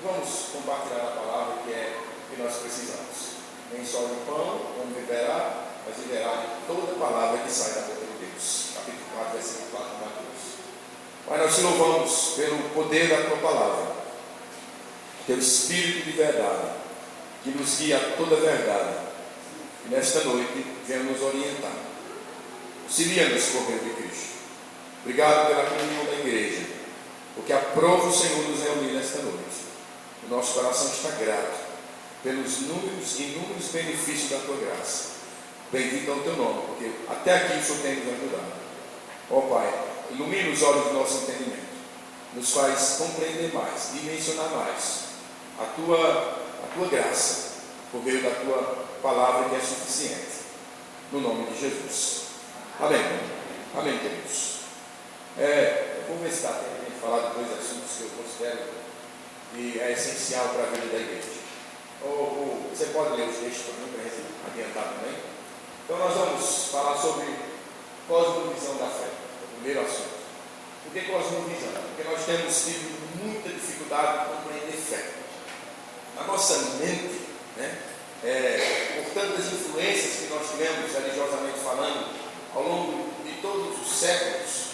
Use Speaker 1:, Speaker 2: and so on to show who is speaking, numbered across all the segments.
Speaker 1: vamos compartilhar a palavra que nós precisamos. Nem só de pão, como viverá, mas viverá de toda a palavra que sai da boca de Deus. Capítulo 4, versículo 4 de Mateus. Pai, nós te louvamos pelo poder da tua palavra, teu Espírito de verdade, que nos guia a toda a verdade, e nesta noite venha nos orientar. Auxilia-nos por meio de Cristo. Obrigado pela comunhão da igreja, porque aprova o Senhor nos reunir nesta noite. O nosso coração está grato pelos inúmeros benefícios da tua graça. Bendito é o teu nome, porque até aqui o Senhor tem nos ajudado. Ó Pai, ilumina os olhos do nosso entendimento, nos faz compreender mais, dimensionar mais a tua graça, por meio da tua palavra que é suficiente. No nome de Jesus. Amém. Amém, queridos. Eu vou ver se está tendo de falar de dois assuntos que eu considero que é essencial para a vida da igreja. Você pode ler os textos também para a gente adiantar também. Então nós vamos falar sobre cosmovisão da fé, o primeiro assunto. Por que cosmovisão? Porque nós temos tido muita dificuldade de compreender fé. Na nossa mente, por tantas influências que nós tivemos religiosamente falando ao longo de todos os séculos,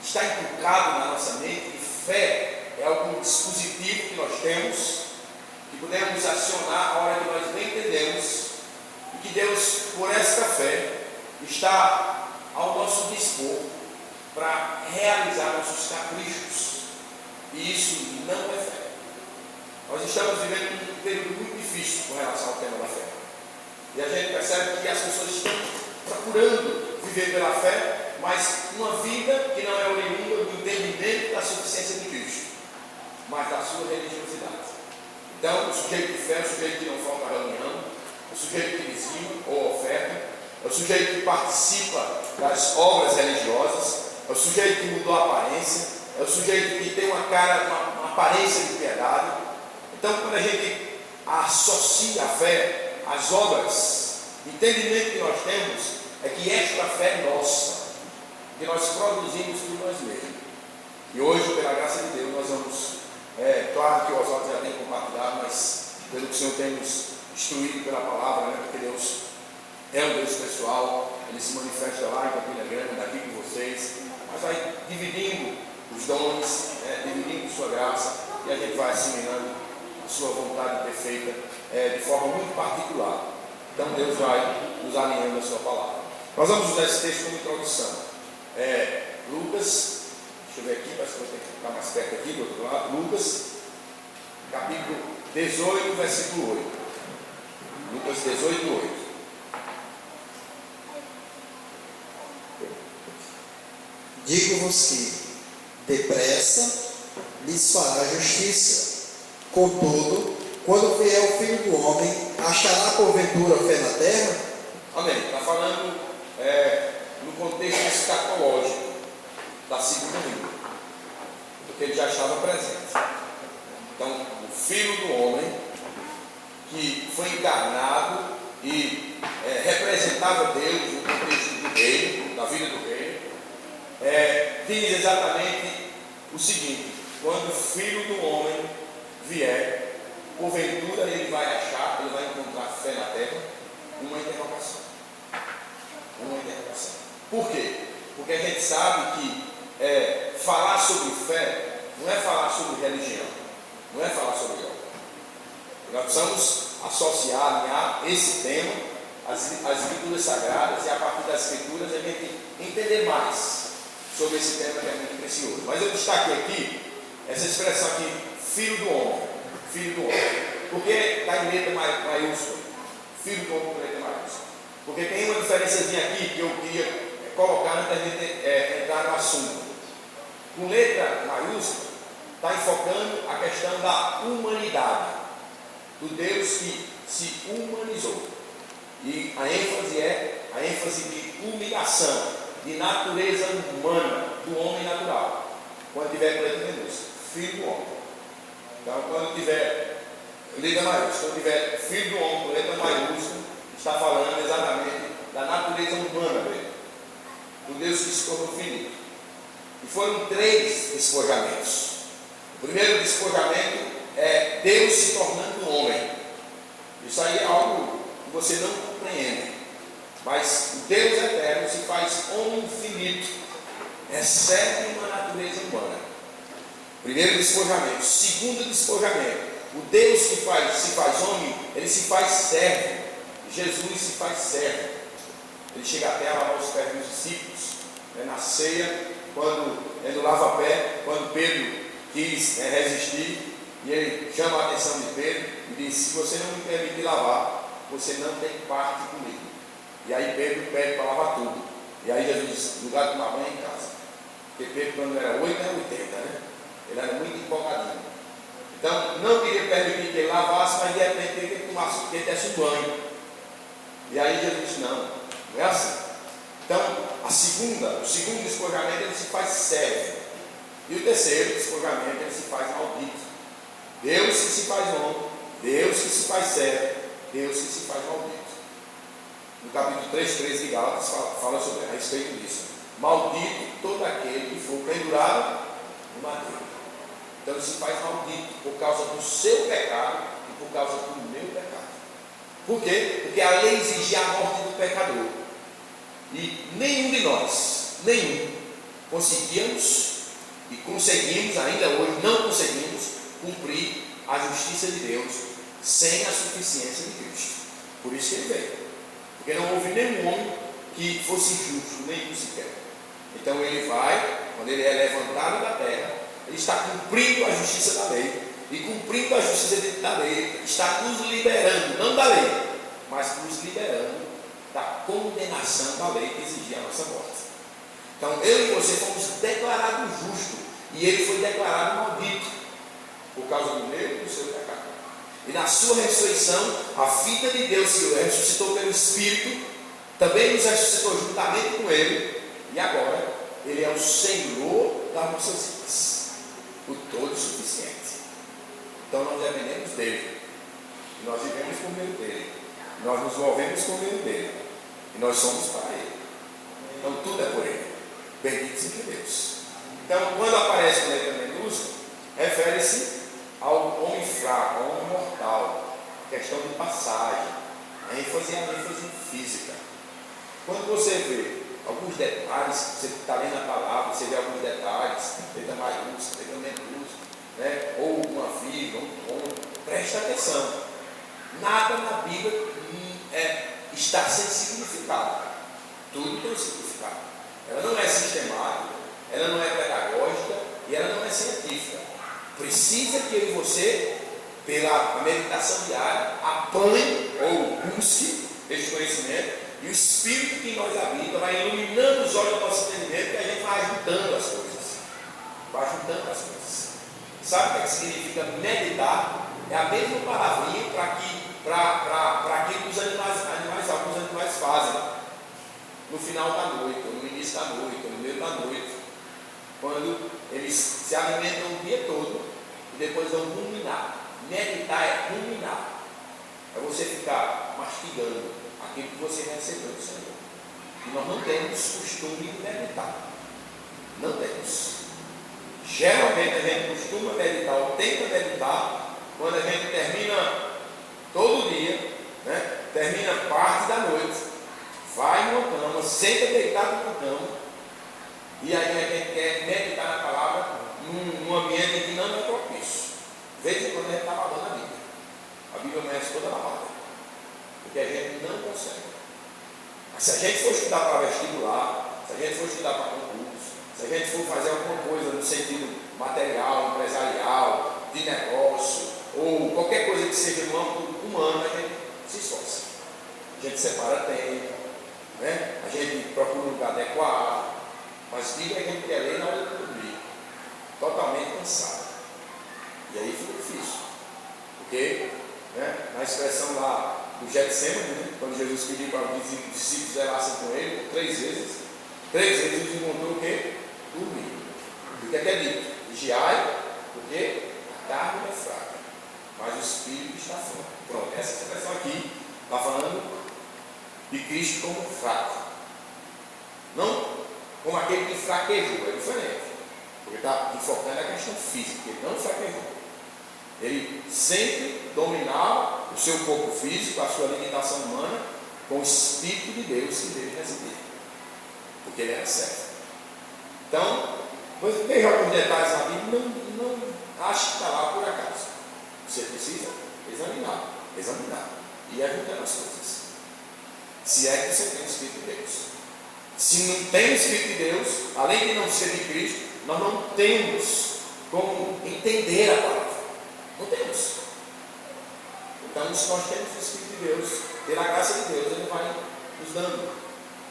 Speaker 1: está inculcado na nossa mente que fé é algum dispositivo que nós temos, que podemos acionar a hora que nós não entendemos, e que Deus, por esta fé, está ao nosso dispor para realizar nossos caprichos. E isso não é fé. Nós estamos vivendo um período muito difícil com relação ao tema da fé. E a gente percebe que as pessoas estão procurando viver pela fé, mas uma vida que não é oriunda do entendimento da suficiência de Cristo, mas da sua religiosidade. Então, o sujeito de fé é o sujeito que não falta a reunião, é o sujeito que dizima ou oferta, é o sujeito que participa das obras religiosas, é o sujeito que mudou a aparência, é o sujeito que tem uma aparência de piedade. Então, quando a gente associa a fé às obras, o entendimento que nós temos é que esta fé é nossa, que nós produzimos por nós mesmos. E hoje, pela graça de Deus, nós vamos, claro que o Oswaldo já tem compartilhado, mas pelo que o Senhor tem nos instruído pela palavra, porque Deus é um Deus pessoal, Ele se manifesta lá em Campina Grande, daqui com vocês, mas vai dividindo os dons, dividindo sua graça, e a gente vai assimilando a sua vontade perfeita de forma muito particular. Então Deus vai nos alinhando a sua palavra. Nós vamos usar esse texto como introdução. Lucas, deixa eu ver aqui, parece que eu tenho que ficar mais perto aqui do outro lado. Lucas, capítulo 18, versículo 8. Lucas 18, 8.
Speaker 2: Digo-vos que, depressa, lhes fará justiça. Contudo, quando vier o Filho do Homem, achará porventura fé na terra?
Speaker 1: Amém. Está falando no contexto escatológico da segunda vinda, porque ele já estava presente. Então, o Filho do Homem, que foi encarnado e representava Deus no contexto do reino, da vida do reino, diz exatamente o seguinte: quando o Filho do Homem vier, porventura ele vai encontrar fé na terra? Uma interrogação. Por quê? Porque a gente sabe que falar sobre fé não é falar sobre religião, não é falar sobre obra. Nós precisamos associar, alinhar esse tema às escrituras sagradas, e a partir das escrituras a gente entender mais sobre esse tema que é muito precioso. Mas eu destaquei aqui essa expressão aqui, Filho do Homem. Filho do Homem. Por que está em letra maiúscula? Filho do Homem com letra maiúscula. Porque tem uma diferençazinha aqui que eu queria colocar antes da gente entrar no assunto. Com letra maiúscula, está enfocando a questão da humanidade, do Deus que se humanizou. E a ênfase é a ênfase de humilhação, de natureza humana, do homem natural. Quando tiver com letra minúscula, Filho do Homem. Então, quando tiver letra maiúscula, quando tiver Filho do Homem com letra maiúscula, está falando exatamente da natureza humana dele, do Deus que se tornou finito. E foram 3 despojamentos. O primeiro despojamento você não compreende. Mas o Deus eterno se faz homem infinito, recebe uma natureza humana. Primeiro despojamento. Segundo despojamento. O Deus que se faz homem, ele se faz servo. Jesus se faz servo. Ele chega até a lavar os pés dos discípulos, na ceia, no lava-pé, quando Pedro quis resistir, e ele chama a atenção de Pedro e diz: se você não me permitir lavar, você não tem parte comigo. E aí Pedro pede para lavar tudo. E aí Jesus diz: lugar de tomar banho é em casa. Porque Pedro, quando era 8, era 80, né? Ele era muito empolgadinho. Então, não queria permitir que ele lavasse, mas de repente queria que ele tomasse, que ele desse um banho. E aí Jesus disse: não é assim. Então, o segundo despojamento, ele se faz servo. E o terceiro despojamento, ele se faz maldito. Deus que se faz homem, Deus que se faz servo, Deus que se faz maldito. No capítulo 3 de Gálatas fala a respeito disso. Maldito todo aquele que for pendurado no madeiro. Então ele se faz maldito por causa do seu pecado e por causa do meu pecado. Por quê? Porque a lei exigia a morte do pecador. E nenhum de nós, conseguimos ainda hoje, não conseguimos cumprir a justiça de Deus sem a suficiência de Cristo. Por isso que ele veio. Porque não houve nenhum homem que fosse justo, nenhum sequer. Então ele vai, quando ele é levantado da terra, ele está cumprindo a justiça da lei. E cumprindo a justiça da lei, está nos liberando, não da lei, mas nos liberando da condenação da lei que exigia a nossa morte. Então eu e você fomos declarados justos, e ele foi declarado maldito por causa do meu e do seu pecado. E na sua ressurreição, a vida de Deus que o ressuscitou pelo Espírito também nos ressuscitou juntamente com ele, e agora ele é o Senhor das nossas vidas, o todo suficiente. Então nós dependemos dele, e nós vivemos por meio dele, nós nos movemos por meio dele, e nós somos para ele. Então tudo é por ele. Bendito seja Deus. Então, quando aparece com letra minúscula, refere-se ao homem fraco, ao homem mortal, questão de passagem. A ênfase é a ênfase física. Quando você vê alguns detalhes, você está lendo a palavra, você vê alguns detalhes, letra maiúscula, letra minúscula, ou uma vírgula, um ponto, presta atenção. Nada na Bíblia está sem significado. Tudo tem significado. Ela não é sistemática, ela não é pedagógica e ela não é científica. Precisa que eu e você, pela meditação diária, apanhe ou busque este conhecimento, e o Espírito que em nós habita vai iluminando os olhos do nosso entendimento, que a gente vai juntando as coisas. Vai juntando as coisas. Sabe o que significa meditar? É a mesma palavrinha para aquilo que os alguns animais fazem no final da noite, ou no início da noite, ou no meio da noite, quando eles se alimentam o dia todo e depois vão ruminar. Meditar é ruminar, é você ficar mastigando aquilo que você recebeu do Senhor. E nós não temos costume de meditar, não temos. Geralmente a gente costuma meditar ou tenta meditar quando a gente termina todo dia, termina parte da noite, vai numa cama, senta deitado na cama, e aí a gente quer meditar na palavra num ambiente que não é propício. De vez em quando a gente está lavando a Bíblia. A Bíblia merece toda lavada, porque a gente não consegue. Mas se a gente for estudar para vestibular, se a gente for estudar para concurso, se a gente for fazer alguma coisa no sentido material, empresarial, de negócio, ou qualquer coisa que seja no âmbito humano, a gente se esforça. A gente separa tempo, a gente procura um lugar adequado, mas Bíblia a gente quer ler na hora de dormir, totalmente cansado. E aí fica difícil, porque na expressão lá do Getsemane, quando Jesus pediu para os discípulos zelassem com ele, 3 vezes ele encontrou o quê? Dormir. O que é dito? Vigiai, porque a carne é fraca, mas o espírito está forte. Pronto, essa expressão aqui está falando de Cristo como fraco, não como aquele que fraquejou, é diferente, porque está enfocando a questão física, ele não fraquejou. Ele sempre dominava o seu corpo físico, a sua limitação humana, com o Espírito de Deus que dele residia, porque ele era certo. Então, veja alguns detalhes na Bíblia, não acho que está lá por acaso. Você precisa examinar e ajudar as coisas. Se é que você tem o Espírito de Deus. Se não tem o Espírito de Deus, além de não ser de Cristo, nós não temos como entender a palavra. Não temos. Então, se nós temos o Espírito de Deus, pela graça de Deus, Ele vai nos dando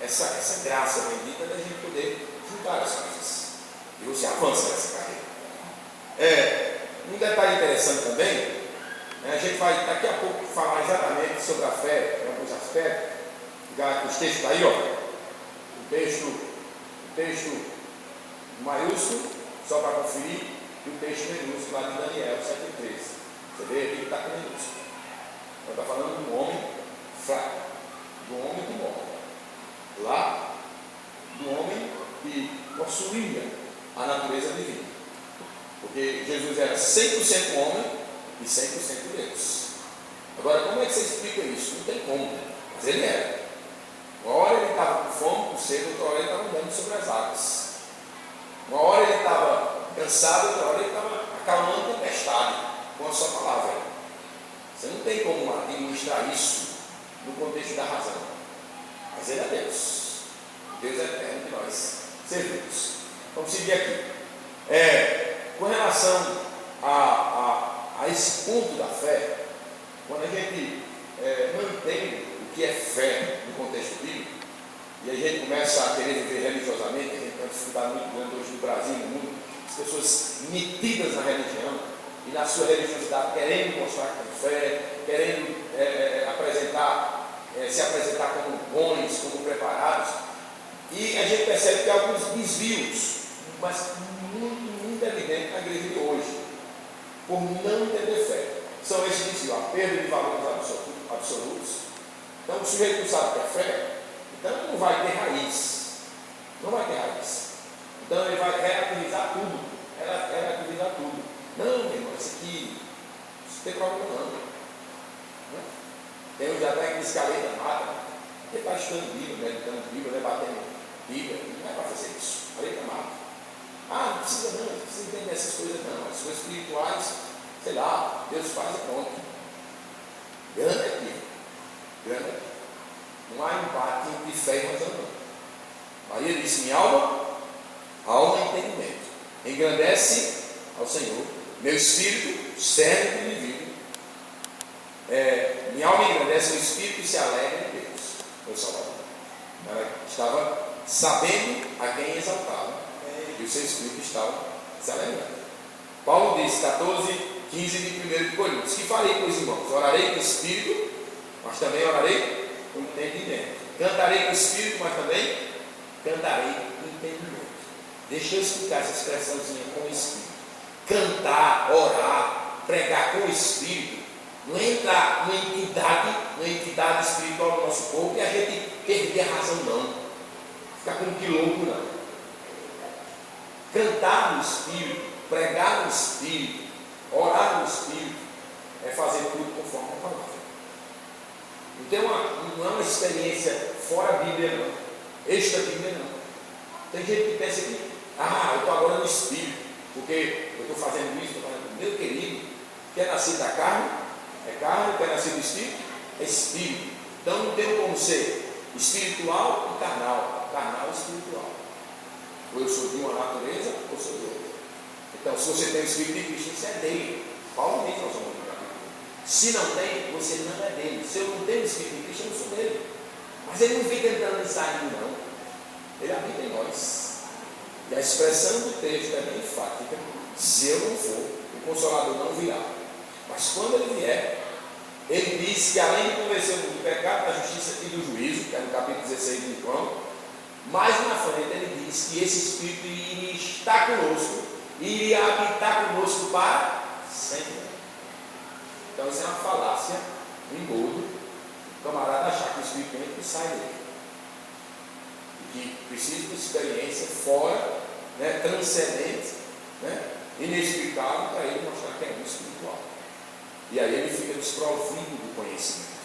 Speaker 1: essa graça bendita da gente poder juntar as coisas. E você avança nessa carreira. Um detalhe interessante também, a gente vai daqui a pouco falar exatamente sobre a fé, em alguns aspectos. Os textos está aí, ó. O texto maiúsculo, só para conferir, e o texto minúsculo lá de Daniel 7:13. Você vê aqui que está com minúsculo. Está falando de um homem fraco, do homem que morre. Lá, do homem que possuía a natureza divina. Porque Jesus era 100% homem e 100% Deus. Agora, como é que você explica isso? Não tem como, mas ele era. Uma hora ele estava com fome, com sede, outra hora ele estava andando sobre as águas. Uma hora ele estava cansado, outra hora ele estava acalmando a tempestade com a sua palavra. Você não tem como administrar isso no contexto da razão. Mas ele é Deus. Deus é eterno que nós servimos. Vamos seguir aqui. Com relação a esse ponto da fé, quando a gente mantém o que é fé no contexto bíblico, e a gente começa a querer viver religiosamente, a gente tem uma dificuldade muito grande hoje no Brasil e no mundo, as pessoas metidas na religião e na sua religiosidade, querendo mostrar que tem fé, querendo se apresentar como bons, como preparados, e a gente percebe que há alguns desvios, mas muito evidente na igreja de hoje, por não entender fé. São esses desvios, a perda de valores absolutos. Então, o sujeito não sabe o que é fé, então não vai ter raiz. Não vai ter raiz. Então, ele vai relativizar tudo. Não, meu irmão, isso aqui, isso não tem problema não. Tem um até que diz que a lei da mata, ele está estudando Bíblia, meditando Bíblia, debatendo Bíblia, não é para fazer isso. A lei da mata. Não precisa entender essas coisas não. As coisas espirituais, sei lá, Deus faz e pronto. Grande aqui. Não há empate entre fé e razão não. Maria disse: minha alma e entendimento engrandece ao Senhor, meu espírito serve e vive. Minha alma engrandece o espírito e se alegra em Deus, meu Salvador. Ela estava sabendo a quem exaltava, e o seu espírito estava se alegrando. Paulo diz, 14:15 de 1 Coríntios: que farei com os irmãos? Orarei com o espírito, mas também orarei com entendimento. Cantarei com o espírito, mas também cantarei com entendimento. Deixa eu explicar essa expressãozinha com o espírito. Cantar, orar, pregar com o espírito, não é entrar numa entidade espiritual do nosso corpo e a gente perder a razão não. Ficar como que louco não. Cantar no espírito, pregar no espírito, orar no espírito, é fazer tudo conforme a palavra. Não é uma experiência fora a Bíblia não, extra Bíblia não. Tem gente que pensa que, eu estou agora no espírito, porque eu estou fazendo isso, meu querido, quer nascer da carne, é carne, quer nascer do espírito, é espírito. Então não tem como ser espiritual e carnal e espiritual. Ou eu sou de uma natureza, ou sou de outra. Então, se você tem o Espírito de Cristo, você é dele. Paulo diz nós somos de Cristo. Se não tem, você não é dele. Se eu não tenho o Espírito de Cristo, eu não sou dele. Mas ele não fica entrando e saindo, não. Ele habita em nós. E a expressão do texto é bem enfática: se eu não for, o Consolador não virá. Mas quando ele vier, ele diz que além de convencer o mundo do pecado, da justiça e do juízo, que é no capítulo 16 de João, mais na frente ele diz que esse Espírito iria estar conosco, iria habitar conosco para sempre. Então isso é uma falácia, um engodo, o camarada achar que o Espírito entra e sai dele. E que precisa de experiência fora, transcendente, inexplicável, para ele mostrar que é um espiritual. E aí ele fica desprovido do conhecimento.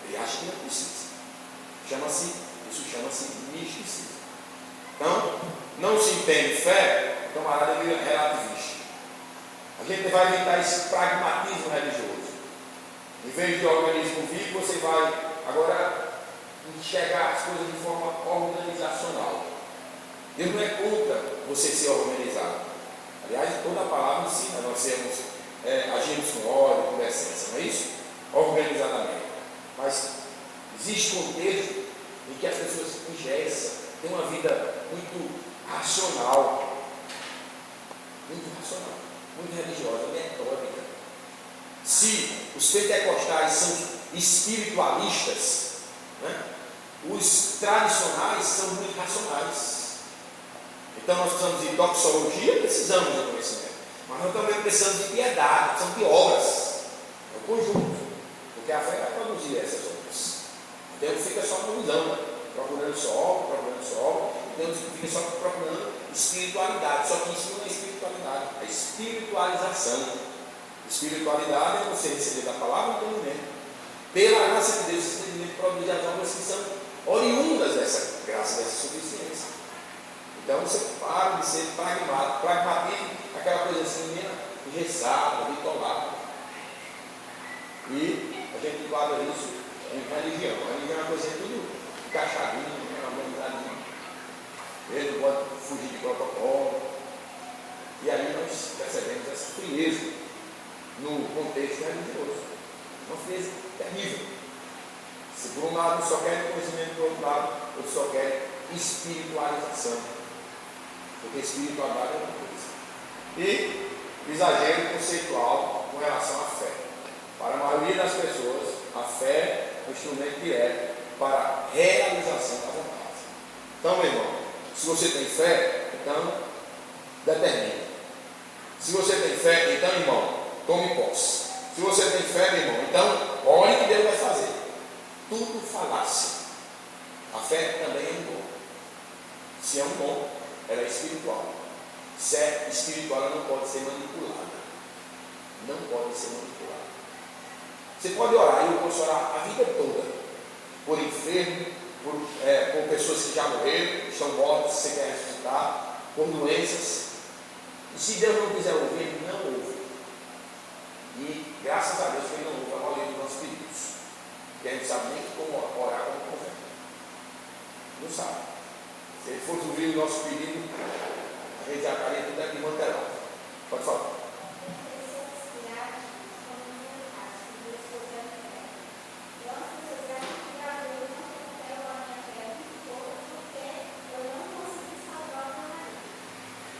Speaker 1: Ele acha que não precisa. Isso chama-se misticismo. Então, não se entende fé, o camarada vira relativista. A gente vai evitar esse pragmatismo religioso. Em vez de organismo vivo, você vai agora enxergar as coisas de forma organizacional. Deus não é contra você ser organizado. Aliás, toda a palavra ensina nós agirmos com ordem, com decência, não é isso? Organizadamente. Mas existe contexto em que as pessoas engessam, têm uma vida muito racional, muito religiosa, metódica. Se os pentecostais são espiritualistas, né, os tradicionais são muito racionais. Então nós precisamos de doxologia, precisamos de conhecimento, mas nós também precisamos de piedade, precisamos de obras. É o conjunto, porque a fé vai produzir essas obras. Então fica só no ilusão, né? procurando só obra, então fica só procurando espiritualidade, só que isso não é espiritualidade, é espiritualização. Espiritualidade é você receber da palavra e entendimento. Pela graça de Deus, esse entendimento produz as obras que são oriundas dessa graça, dessa suficiência. Então você para de ser pragmatismo, aquela coisa assim, meio engessada, bitolada. E a gente enquadra isso em religião. A religião é uma coisa tudo encaixadinho, organizadinho. Ele não pode fugir de protocolo. E aí nós percebemos essa frieza no contexto religioso. Uma frieza terrível. Se por um lado só quer conhecimento, do outro lado, outro só quer espiritualização. Porque espiritualidade é uma coisa. E exagero conceitual com relação à fé. Para a maioria das pessoas, a fé é um instrumento direto para a realização da vontade. Então, meu irmão, se você tem fé, então determine. Se você tem fé, então, irmão, tome posse. Se você tem fé, meu irmão, então olhe o que Deus vai fazer. Tudo falácia. A fé também é um dom. Se é um dom, ela é espiritual. Se é espiritual, ela não pode ser manipulada. Não pode ser manipulada. Você pode orar, eu posso orar a vida toda, por enfermo, por pessoas que já morreram, estão mortas, você quer ressuscitar, por doenças. E se Deus não quiser ouvir, Ele não ouve. E graças a Deus que Ele não ouve a maioria dos nossos pedidos. Porque a gente sabe nem como orar como convém. Não sabe. Se Ele fosse ouvir o nosso pedido, a gente já estaria tudo aqui mantelado. Pode falar.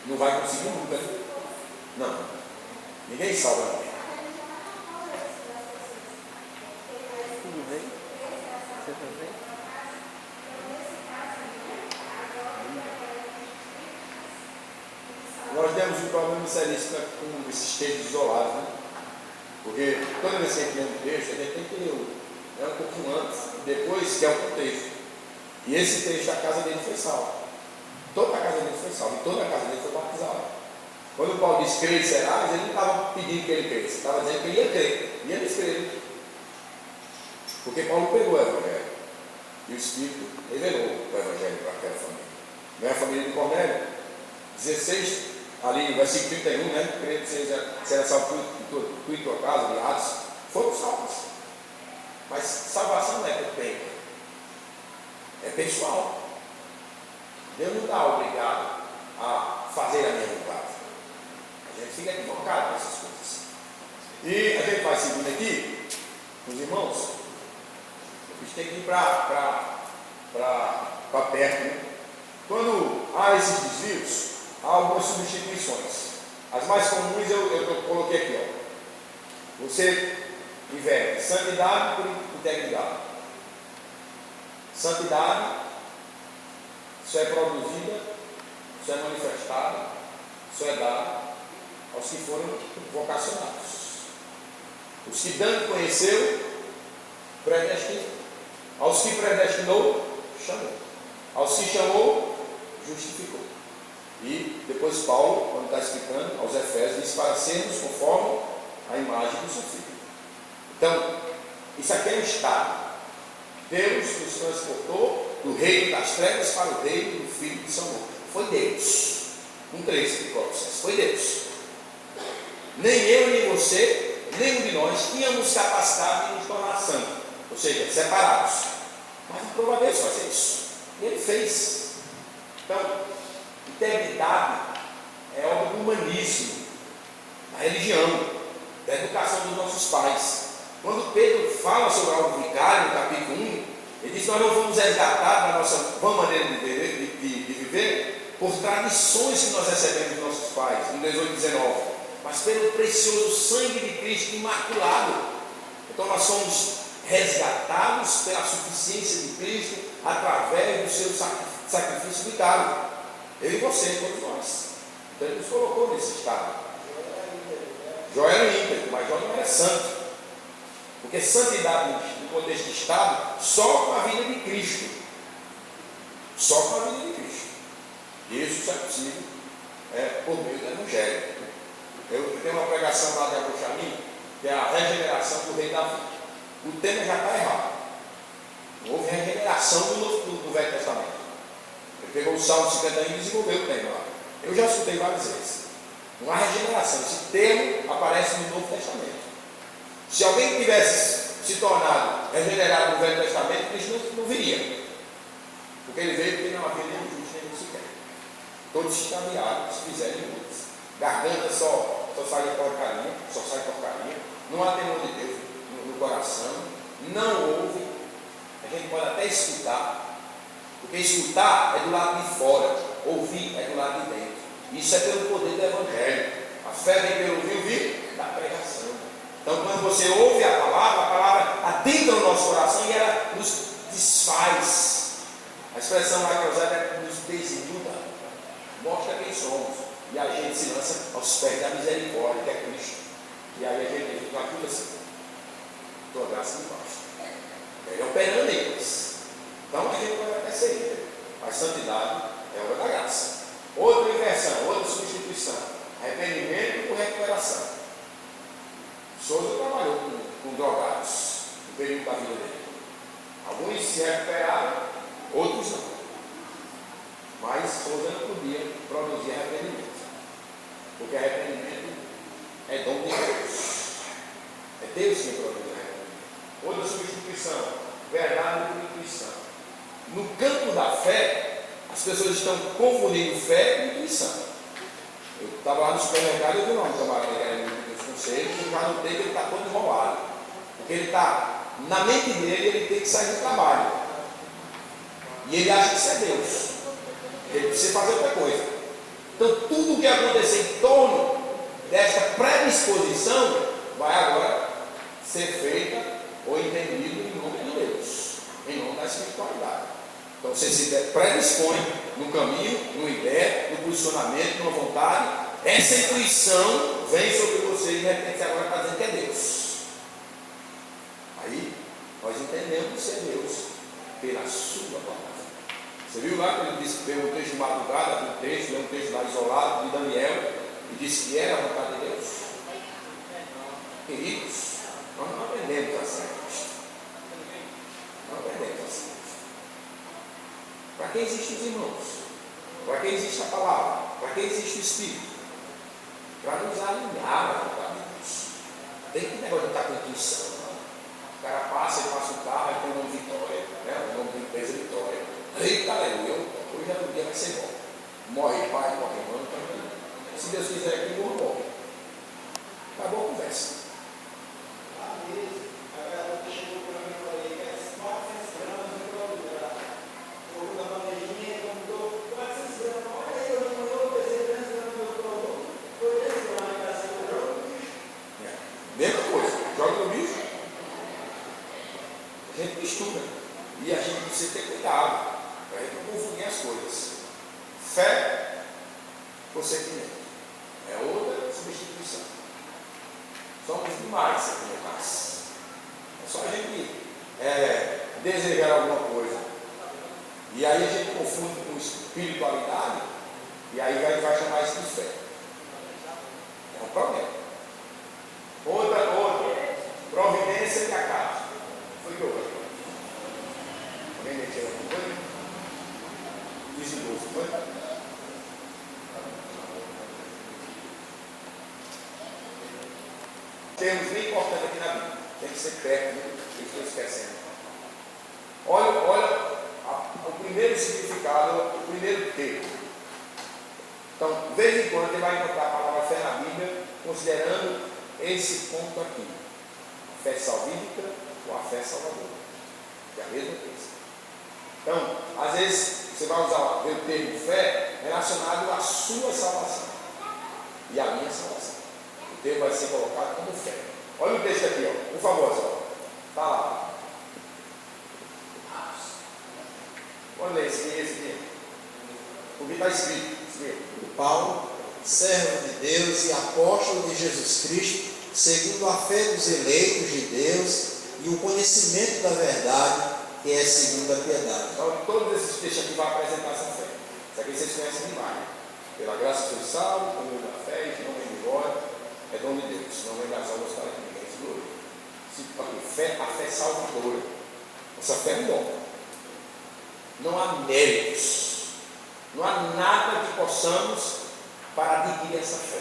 Speaker 1: Não vai conseguir nunca. Não. Ninguém salva ninguém.
Speaker 3: Tudo bem? Você também?
Speaker 1: Nós temos um problema seríssimo com esses textos isolados, né? Porque toda vez que a gente lê um texto, a gente tem que ler um pouquinho antes, depois que é o contexto. E esse texto, a casa dele foi salva. Toda a casa dele foi salva, e toda a casa dele foi batizada. Quando Paulo diz crer e serás, ele não estava pedindo que ele cresça, estava dizendo que ele ia crer, ia descrever. Porque Paulo pegou o Evangelho, e o Espírito revelou o Evangelho para aquela família. Não é a família de Cornélio? 16, ali no versículo 31, né? Creio que será salvo tu e tua casa, de Atos, foram salvos. Mas salvação não é por tempo, é pessoal. Deus não está obrigado a fazer a minha vontade. A gente fica equivocado com essas coisas. E a gente vai seguindo aqui, os irmãos, a gente tem que ir para perto, né? Quando há esses desvios, há algumas substituições. As mais comuns eu coloquei aqui, ó. Você inverte santidade por integridade. Santidade, isso é produzida, isso é manifestado, isso é dado aos que foram vocacionados. Os que Dante conheceu, predestinou. Aos que predestinou, chamou. Aos que chamou, justificou. E depois Paulo, quando está explicando aos Efésios, diz para sermos conforme a imagem do seu filho. Então, isso aqui é um estado. Deus nos transportou do reino das trevas para o reino do Filho de seu amor. Foi Deus. Um trecho de Colossenses. Foi Deus. Nem eu, nem você, nenhum de nós tínhamos capacidade de nos tornar santos, ou seja, separados. Mas aprova Deus fazer isso. E Ele fez. Então, integridade é obra do humanismo, da religião, da educação dos nossos pais. Quando Pedro fala sobre algo vicário, no capítulo 1, ele diz: nós não vamos resgatar da nossa vã maneira de viver por tradições que nós recebemos dos nossos pais, em 18:19, mas pelo precioso sangue de Cristo imaculado. Então nós somos resgatados pela suficiência de Cristo através do seu sacrifício vicário. Eu e você, todos nós. Então Ele nos colocou nesse estado. Jó era íntegro, mas Jó não era santo. Porque santidade no contexto de estado, só com a vida de Cristo. Só com a vida de Cristo. Isso só é possível por meio do Evangelho. Eu tenho uma pregação lá de Abuxamim, que é a regeneração do rei Davi. O tema já está errado. Não houve regeneração do Velho Testamento. Ele pegou o Salmo 51 e desenvolveu o tema lá. Eu já escutei várias vezes. Não há regeneração. Esse termo aparece no Novo Testamento. Se alguém tivesse se tornado regenerado no Velho Testamento, Cristo não viria. Porque ele veio porque não havia nenhum justo, nem sequer. Todos se extraviaram, se fizeram imundo. Garganta só sai porcaria, só sai porcaria. Não há temor de Deus no coração. Não ouve. A gente pode até escutar. Porque escutar é do lado de fora. Ouvir é do lado de dentro. Isso é pelo poder do Evangelho. A fé vem pelo ouvir da pregação. Então, quando você ouve a palavra adentra o nosso coração e ela nos desfaz. A expressão lá que é usada é nos desnuda, mostra quem somos. E a gente se lança aos pés da misericórdia, que é Cristo. E aí a gente fica tudo assim, tua graça me basta. Ele operando em nós. Então a gente vai até ser íntegro. A santidade é obra da graça. Outra inversão, outra substituição. Arrependimento por recuperação. Souza trabalhou com drogados no período da vida dele. Alguns se recuperaram, outros não. Mas Souza não podia produzir arrependimento. Porque arrependimento é dom de Deus. É Deus quem produz arrependimento. Outra substituição, verdade por intuição. No campo da fé, as pessoas estão confundindo fé com intuição. Eu estava lá no supermercado e eu vi um camarada que era dos conselhos, e já notei que ele está todo enrolado. Porque ele está, na mente dele, ele tem que sair do trabalho. E ele acha que isso é Deus. Ele precisa fazer outra coisa. Então, tudo o que acontecer em torno desta predisposição vai agora ser feita ou entendido em nome de Deus, em nome da espiritualidade. Então, você se predispõe no caminho, numa ideia, no posicionamento, numa vontade. Essa intuição vem sobre você e de repente agora está dizendo que é Deus. Aí, nós entendemos que é Deus pela sua palavra. Você viu lá que ele disse, pegou um texto de madrugada, um texto lá isolado de Daniel, e disse que era a vontade de Deus. Queridos, nós não aprendemos a ser Cristo. Não aprendemos a ser Cristo. Para quem existem os irmãos? Para quem existe a palavra? Para quem existe o Espírito? Para nos alinhar à vontade de Deus. Tem que negócio de estar com intuição. O cara passa e passa o carro e põe o nome Vitória, né? O nome da empresa Vitória. Eita, aleluia, hoje é o dia, vai ser bom. Morre pai, morre mãe, tranquilo. Se Deus quiser aqui, morre. Acabou a conversa. Mesma coisa, joga no bicho. A gente mistura. E a gente precisa ter cuidado para a gente não confundir as coisas. Fé por sentimento é outra substituição. Somos demais aqui no caso. É só a gente desejar alguma coisa. E aí a gente confunde com espiritualidade e aí vai chamar isso de fé. É um problema. Outra. Providência de acaso. Foi que outra. Alguém mexeu alguma coisa? 15 e 12, foi? Termos bem importantes aqui na Bíblia. Tem que ser perto, né? Eu estou esquecendo. Olha o primeiro significado, o primeiro termo. Então, de vez em quando, ele vai encontrar a palavra fé na Bíblia, considerando esse ponto aqui: a fé salvífica ou a fé salvadora. É a mesma coisa. Então, às vezes, você vai usar o termo fé relacionado à sua salvação e à minha salvação. O termo vai ser colocado como fé. Olha o texto aqui, ó, por favor, só. Está lá. Olha esse aqui. O que está escrito?
Speaker 2: Paulo, servo de Deus e apóstolo de Jesus Cristo, segundo a fé dos eleitos de Deus e o conhecimento da verdade, que é segundo a piedade.
Speaker 1: Então, todos esses textos aqui vão apresentar essa fé. Isso aqui vocês conhecem demais. Pela graça foi salvo, por meio da fé, não vem de glória, é dom de Deus, não vem das obras para que ninguém se glorie. A fé salvadora. Essa fé é um dom. Não há méritos. Não há nada que possamos para adquirir essa fé.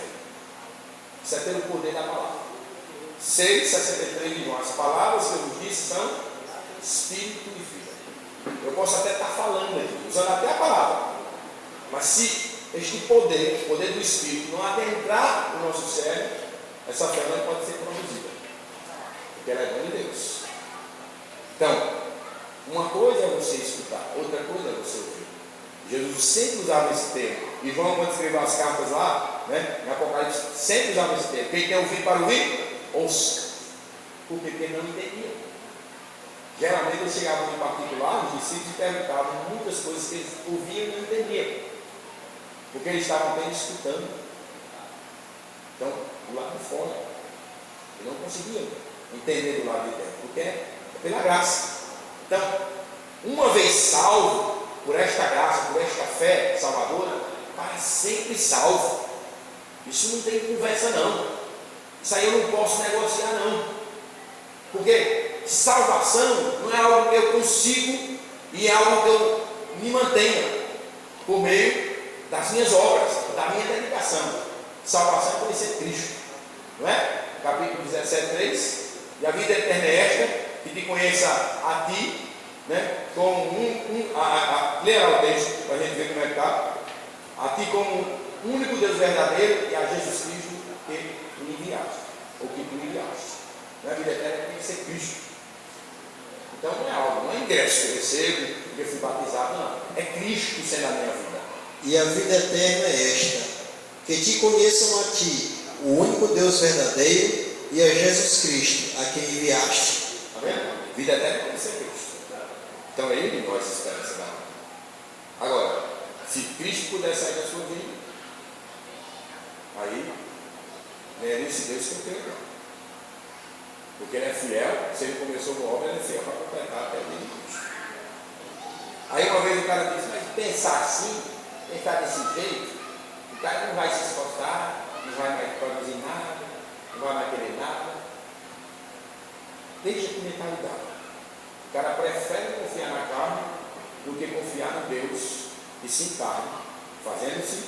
Speaker 1: Isso é pelo poder da palavra. 6,63 de João. As palavras que eu vos disse são espírito e vida. Eu posso até estar falando aqui, usando até a palavra. Mas se este poder, o poder do espírito, não adentrar no nosso cérebro, essa fé não pode ser produzida. Porque ela é dom de Deus. Então, uma coisa é você escutar, outra coisa é você ouvir. Jesus sempre usava esse termo. E João, quando escreveu as cartas lá, né, em Apocalipse, sempre usava esse termo. Quem tem ouvido para ouvir, ouça. Porque não entendia. Geralmente eles chegavam em particular, os discípulos e perguntavam muitas coisas que eles ouviam e não entendiam. Porque eles estavam apenas escutando. Então, do lado de fora, eles não conseguiam entender do lado de dentro. Porque é pela graça. Então, uma vez salvo, por esta graça, por esta fé salvadora, para sempre salvo. Isso não tem conversa não. Isso aí eu não posso negociar não. Porque salvação não é algo que eu consigo e é algo que eu me mantenha por meio das minhas obras, da minha dedicação. Salvação é conhecer Cristo. Não é? Capítulo 17:3. E a vida eterna é esta, que te conheça a ti, né, como leia lá o texto para a gente ver como é que está. A ti como único Deus verdadeiro e a Jesus Cristo que tu enviaste, ou que tu enviaste. Não é? A vida eterna tem que ser Cristo. Então não é algo, não é ingresso que eu recebo, porque eu fui batizado, não. É Cristo sendo a minha vida.
Speaker 2: E a vida eterna é esta: que te conheçam a ti, o único Deus verdadeiro, e a Jesus Cristo, a quem enviaste.
Speaker 1: Está vendo? Vida eterna tem que ser Cristo. Então é Ele que nós esperamos essa barra. Agora, se Cristo puder sair da sua vida, aí é nesse Deus que eu creio. Porque Ele é fiel, se Ele começou uma obra, Ele é fiel para completar até o dia de Cristo. Aí uma vez o cara disse, mas pensar assim, pensar desse jeito, o cara não vai se esforçar, não vai mais produzir nada, não vai mais querer nada. Deixa com mentalidade. O cara prefere confiar na carne do que confiar no Deus que se encarna, fazendo-se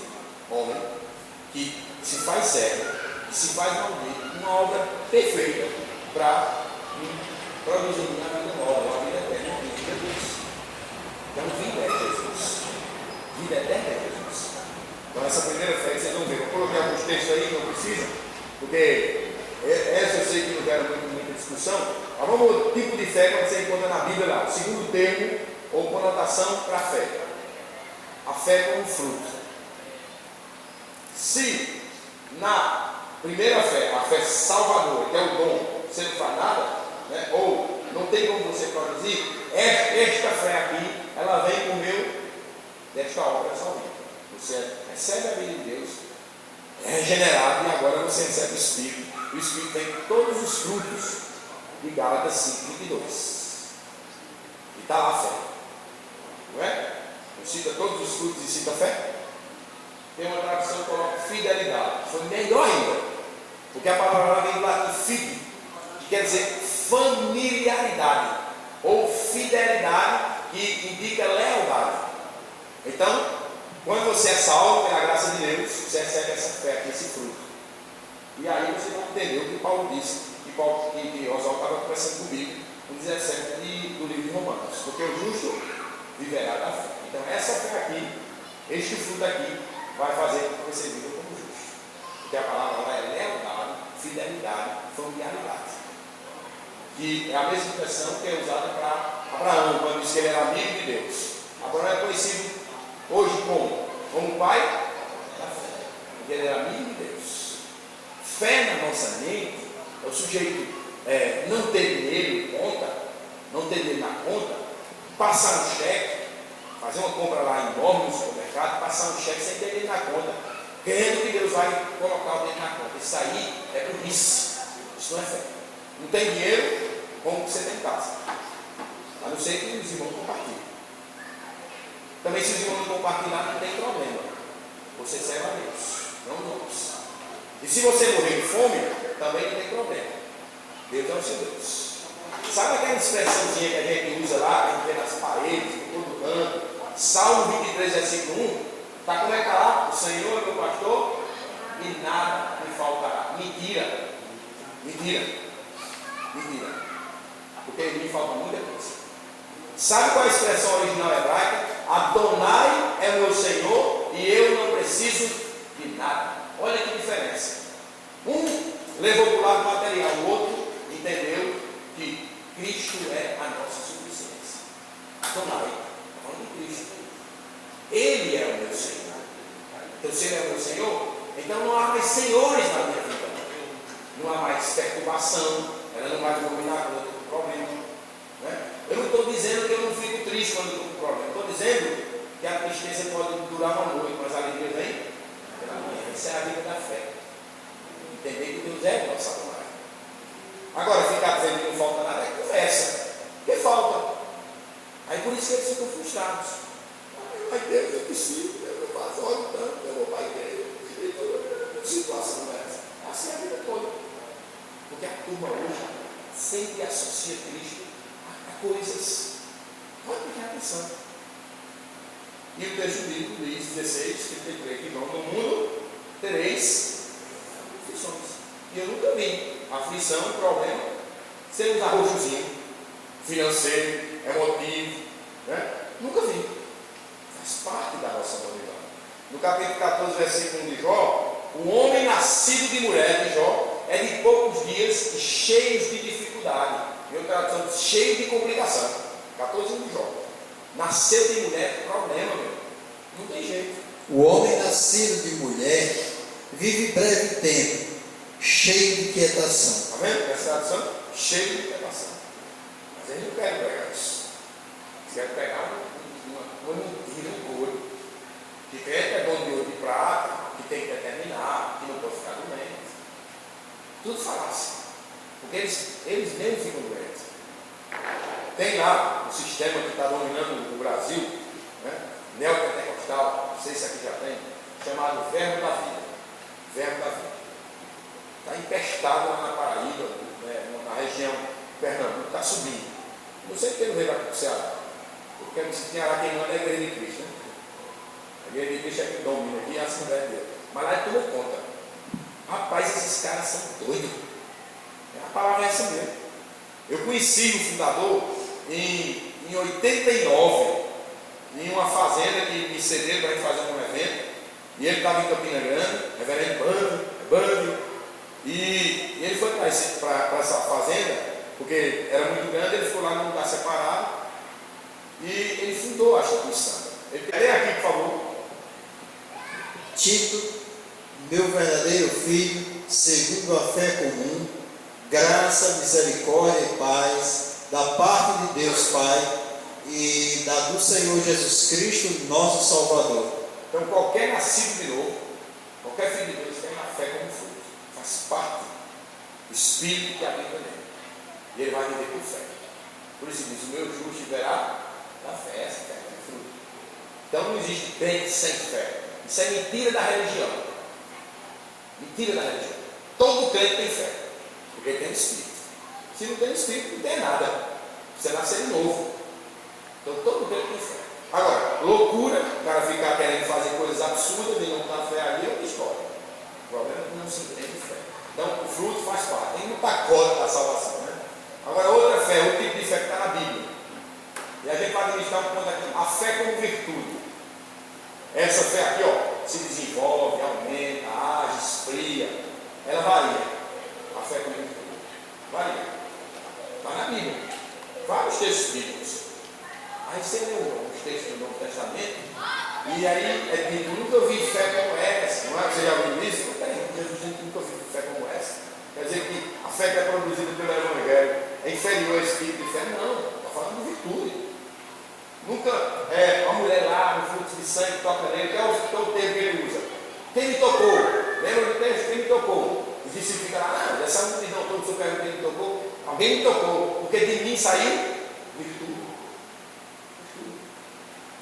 Speaker 1: homem, que se faz servo, que se faz maldito, uma obra perfeita para produzir uma vida nova, uma vida eterna em Jesus. Então, vida é Jesus. Vida eterna é Jesus. Então, essa primeira fé que vocês vão ver, eu coloquei alguns textos aí, não precisa, porque essa eu sei que não deram muita discussão. Mas vamos ao tipo de fé que você encontra na Bíblia lá. O segundo termo ou conotação para a fé. A fé como fruto. Se na primeira fé, a fé salvadora, que é o dom, você não faz nada, né, ou não tem como você produzir, esta fé aqui, ela vem por meio desta obra salvífica. Você recebe a vida de Deus, é regenerado e agora você recebe o Espírito. O Espírito tem todos os frutos de Gálatas 5:22. E está lá a fé. Não é? Não cita todos os frutos e cita a fé? Tem uma tradução que coloca fidelidade. Foi melhor ainda. Porque a palavra vem do latim fide, que quer dizer familiaridade, ou fidelidade, que indica lealdade. Então, quando você é salvo pela graça de Deus, você recebe essa fé, esse fruto. E aí você vai entender o que Paulo disse, que Oswaldo estava conversando comigo, no 17 do livro de Romanos. Porque o justo viverá da fé. Então essa fé aqui, este fruto aqui, vai fazer com que você viva como justo. Porque a palavra é lealdade, fidelidade, familiaridade. Que é a mesma expressão que é usada para Abraão, quando diz que ele era amigo de Deus. Abraão é conhecido hoje como pai da fé. Porque ele era amigo de Deus. Fé na nossa mente é o sujeito não ter dinheiro em conta, não ter dinheiro na conta, passar um cheque, fazer uma compra lá enorme no supermercado, passar um cheque sem ter dinheiro na conta, querendo que Deus vai colocar o dinheiro na conta. Isso aí é burrice. Isso não é fé. Não tem dinheiro, como você tem em casa. A não ser que os irmãos compartilhem. Também se os irmãos não compartilhar, não tem problema. Você serve a Deus, não nós. E se você morrer de fome, também não tem problema. Deus é o seu Deus. Sabe aquela expressãozinha que a gente usa lá, que a gente vê nas paredes, em todo canto? Salmo 23, versículo 1. Está como é que está lá? O Senhor é meu pastor e nada me faltará. Mentira. Mentira. Mentira. Porque me falta muita coisa. Sabe qual é a expressão original hebraica? Adonai é meu Senhor e eu não preciso de nada. Olha que diferença. Um levou para o lado material, o outro entendeu que Cristo é a nossa suficiência. Adonai, falando de Cristo. Ele é o meu Senhor. Então, se Ele é o meu Senhor, então não há mais senhores na minha vida. Não há mais perturbação. Ela não vai me dominar quando eu estou com problema. Né? Eu não estou dizendo que eu não fico triste quando eu estou com problema. Estou dizendo que a tristeza pode durar uma noite, mas a alegria vem pela manhã. Essa é a vida da fé. Entender que Deus é o nosso Adonai. Agora, ficar dizendo que não falta nada é conversa. Porque falta. Aí por isso que eles ficam frustrados. Ai, Deus, eu preciso, eu faço óleo tanto, eu vou para a igreja. Situação dessa. Assim é a vida toda. Porque a turma hoje sempre associa Cristo a coisas. Pode prestar atenção. E o texto bíblico diz, 16, 33, que no mundo tereis aflições. E eu nunca vi aflição, problema, sem usar roxozinho, financeiro, emotivo, né? Nunca vi. Faz parte da nossa humanidade. No capítulo 14, versículo 1 de Jó, o homem nascido de mulher de Jó é de poucos dias e cheios de dificuldade. Em outra tradução, cheio de complicação. 14 de Jó. Nasceu de mulher, problema, meu. Não tem jeito.
Speaker 2: O homem nascido de mulher vive breve tempo, cheio de quietação.
Speaker 1: Está vendo? Essa tradução? Cheio de quietação. Mas eles não querem pegar isso. Eles querem pegar uma mentira, um ouro. Que crente é dono de ouro de prata, que tem que determinar, que não pode ficar doente. Tudo falácia. Porque eles mesmos ficam doentes. Tem lá um sistema que está dominando o Brasil, né? Neopentecostal, não sei se aqui já tem, chamado Verbo da Vida. Verbo da Vida. Está empestado lá na Paraíba, né? Na região de Pernambuco, está subindo. Não sei porque não veio aqui para o Ceará. Porque o Ceará quem manda é a Igreja de Cristo, né? A Igreja de Cristo é que domina aqui, é a Assembleia de Deus. Mas lá ele tomou conta. Rapaz, esses caras são doidos. A palavra é essa mesmo. Eu conheci o fundador em 89, em uma fazenda que me cedeu para ir fazer um evento, e ele estava em Campina Grande, reverendo Bando, e ele foi para essa fazenda, porque era muito grande, ele ficou lá num lugar separado, e ele fundou a instituição. Lê aqui, por favor.
Speaker 2: Tito, meu verdadeiro filho, segundo a fé comum, graça, misericórdia e paz, da parte de Deus Pai e da do Senhor Jesus Cristo, nosso Salvador.
Speaker 1: Então, qualquer nascido de novo, qualquer filho de Deus tem a fé como fruto, faz parte do Espírito que habita nele, e ele vai viver por fé. Por isso diz: o meu justo viverá da fé. Essa fé é fruto. Então, não existe bem sem fé. Isso é mentira da religião. Mentira da religião. Todo crente tem fé, porque tem Espírito. Se não tem Espírito, não tem nada. Você nascer de novo. Então todo crente tem fé. Agora, loucura, o cara ficar querendo fazer coisas absurdas e não dar fé ali, é outra história. O problema é que não se entende fé. Então, o fruto faz parte. Tem um pacote da salvação, né? Agora, outra fé, outro tipo de fé que está na Bíblia. E a gente vai administrar um ponto aqui. A fé como virtude. Essa fé aqui, ó, se desenvolve, aumenta, age, esfria. Ela varia. A fé como virtude. Varia. Está na Bíblia. Vários textos bíblicos. Aí você leu os textos do Novo Testamento. E aí é dito, nunca vi fé como essa. Não é que você já ouviu isso? Não tem. Jesus disse que nunca vi fé como essa. Quer dizer que a fé que é produzida pelo Evangelho é inferior a esse tipo de fé? Não. Está falando de virtude. Nunca uma mulher lá no fluxo de sangue toca nele, que é o termo que ele usa. Quem me tocou? Lembra do texto? Quem me tocou? E disse fica lá, não, essa multidão toda, se eu pergunto quem me tocou, alguém me tocou, porque de mim saiu virtude.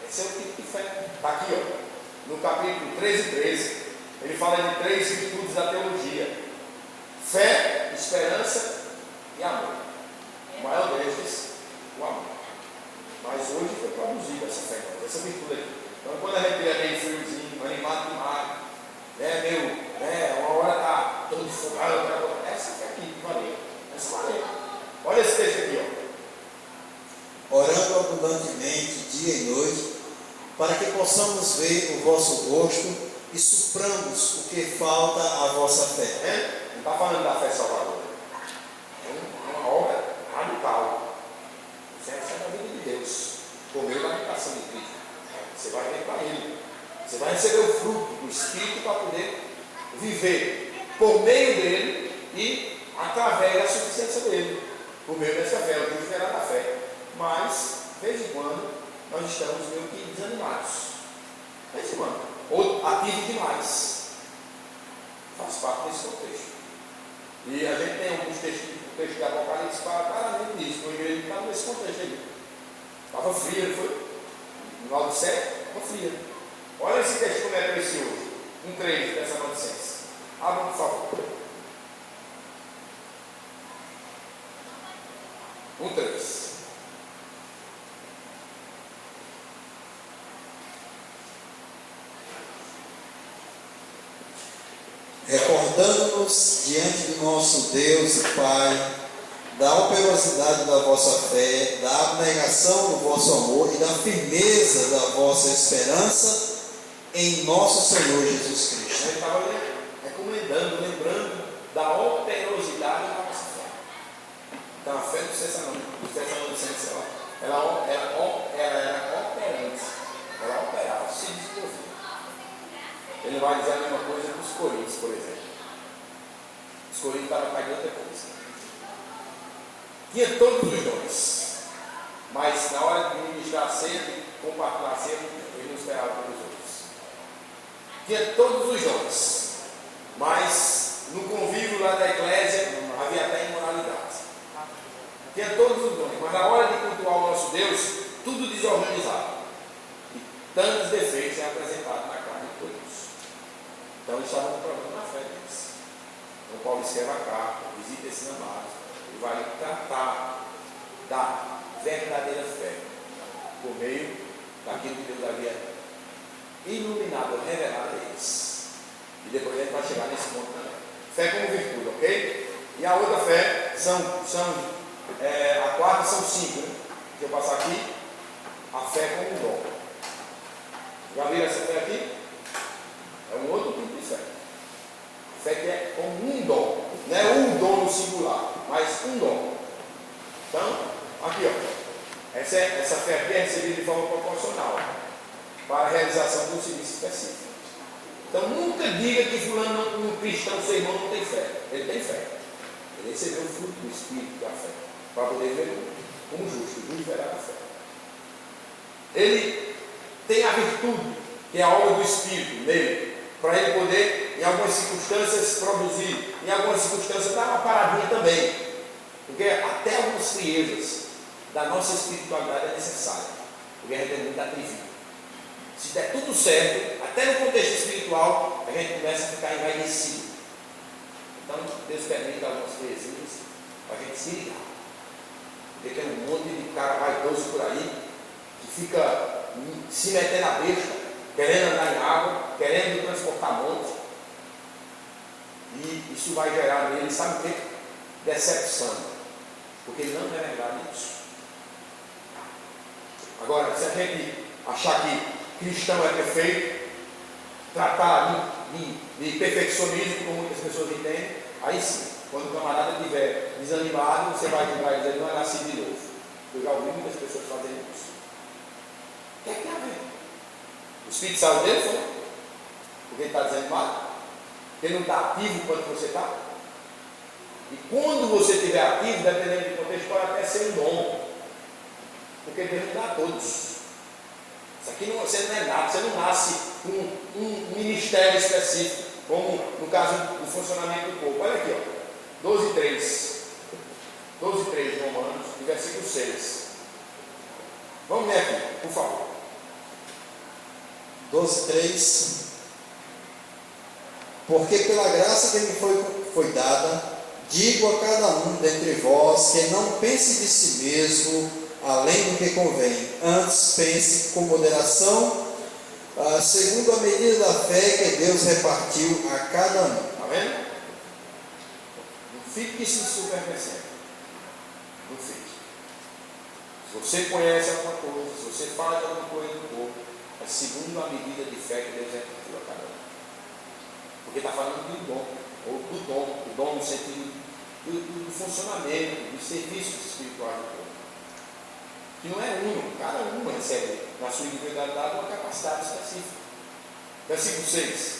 Speaker 1: Esse é o tipo de fé. Está aqui, ó, no capítulo 13, ele fala de 3 virtudes da teologia: fé, esperança e amor. O maior destes, o amor. Mas hoje foi produzida essa fé, essa virtude aqui. Então, quando a gente é meio friozinho, animado demais, uma hora está todo focado, essa fé aqui, valeu. Essa valeu. Olha esse texto aqui, ó.
Speaker 2: Orando abundantemente, dia e noite, para que possamos ver o vosso rosto e supramos o que falta à vossa fé.
Speaker 1: Não está falando da fé salvadora. É uma obra radical. Você recebe a vida de Deus, por meio da habitação de Cristo. Você vai ver para Ele. Você vai receber o fruto do Espírito para poder viver por meio dele e através da suficiência dele. Por meio dessa fé, eu digo que era da fé. Mas, de vez em quando, nós estamos meio que desanimados. De vez em quando. Ou ativos demais. Faz parte desse contexto. E a gente tem alguns textos, o texto de Apocalipse fala claramente disso. No igreja estava nesse contexto aí. Estava fria, não foi? No final do século, estava fria. Olha esse texto como é precioso. 1,3 dessa Madecência. Abra, por favor. 1,3.
Speaker 2: Recordando-nos diante do nosso Deus e Pai da operosidade da vossa fé, da abnegação do vosso amor e da firmeza da vossa esperança em nosso Senhor Jesus Cristo.
Speaker 1: Ele estava recomendando, lembrando da operosidade da nossa fé. Então a fé do Tessalonicenses, ela era operante, ela operava, se desenvolvia. Ele vai dizer a mesma coisa para os Coríntios, por exemplo. Os Coríntios estavam caindo outra coisa. Tinha todos os dons, mas na hora de ministrar sempre, compartilhar sempre, ele não esperava pelos outros. Tinha todos os dons, mas no convívio lá da eclésia havia até imoralidade. Tinha todos os dons, mas na hora de cultuar o nosso Deus, tudo desorganizado. E tantos defeitos é apresentados na carne de todos. Então eles estavam com problema na fé deles. Então Paulo escreve a carta, visita esses amados, e vai tratar da verdadeira fé, por meio daquilo que Deus havia iluminado, revelado a eles. E depois a gente vai chegar nesse ponto também. Fé como virtude, ok? E a outra fé a quarta são 5. Né? Deixa eu passar aqui. A fé como um dom. Já viram essa fé aqui? É um outro tipo de fé. A fé que é como um dom. Não é um dom no singular, mas um dom. Então, aqui ó. Essa fé aqui é recebida de forma proporcional para a realização de um serviço específico. Então nunca diga que fulano, um cristão, seu irmão não tem fé. Ele tem fé. Ele recebeu o fruto do Espírito da fé, para poder ver como justo, justo verá a fé. Ele tem a virtude, que é a obra do Espírito nele, para ele poder, em algumas circunstâncias, produzir, em algumas circunstâncias, dar uma paradinha também, porque até algumas friezas da nossa espiritualidade é necessária, porque a gente é muito atrevido. Se der tudo certo, até no contexto espiritual, a gente começa a ficar envaidecido. Então, Deus permite algumas coisinhas para a gente se ligar. Porque tem um monte de cara vaidoso por aí que fica se metendo a besta, querendo andar em água, querendo transportar monte. E isso vai gerar nele, sabe o quê? Decepção. Porque não é verdade isso. Agora, se a gente achar que cristão é perfeito, tratar de perfeccionismo, como muitas pessoas entendem, aí sim, quando o camarada estiver desanimado, você vai dizer, não é nascido de novo. Eu já ouvi muitas pessoas fazendo isso. O que é que tem a ver? O Espírito saiu dele, foi? Porque ele está desanimado? Porque ele não está ativo quando você está? E quando você estiver ativo, dependendo do contexto, pode até ser um dom. Porque Deus não dá a todos. Isso aqui não, você não é nada, você não nasce com um ministério específico, como no caso do funcionamento do corpo. Olha aqui, ó, 12:3. 12:3 de Romanos, versículo 6. Vamos ler aqui, por favor.
Speaker 2: 12:3. Porque pela graça que me foi dada, digo a cada um dentre vós que não pense de si mesmo além do que convém, antes pense com moderação, segundo a medida da fé que Deus repartiu a cada um.
Speaker 1: Está vendo? Não fique se superversando. Não fique. Se você conhece alguma coisa, se você faz alguma coisa do corpo, é segundo a medida de fé que Deus repartiu a cada um. Porque está falando do dom, ou do dom no sentido do funcionamento, dos serviços espirituais do corpo. Que não é um, cada um recebe na sua individualidade uma capacidade específica. Versículo 6.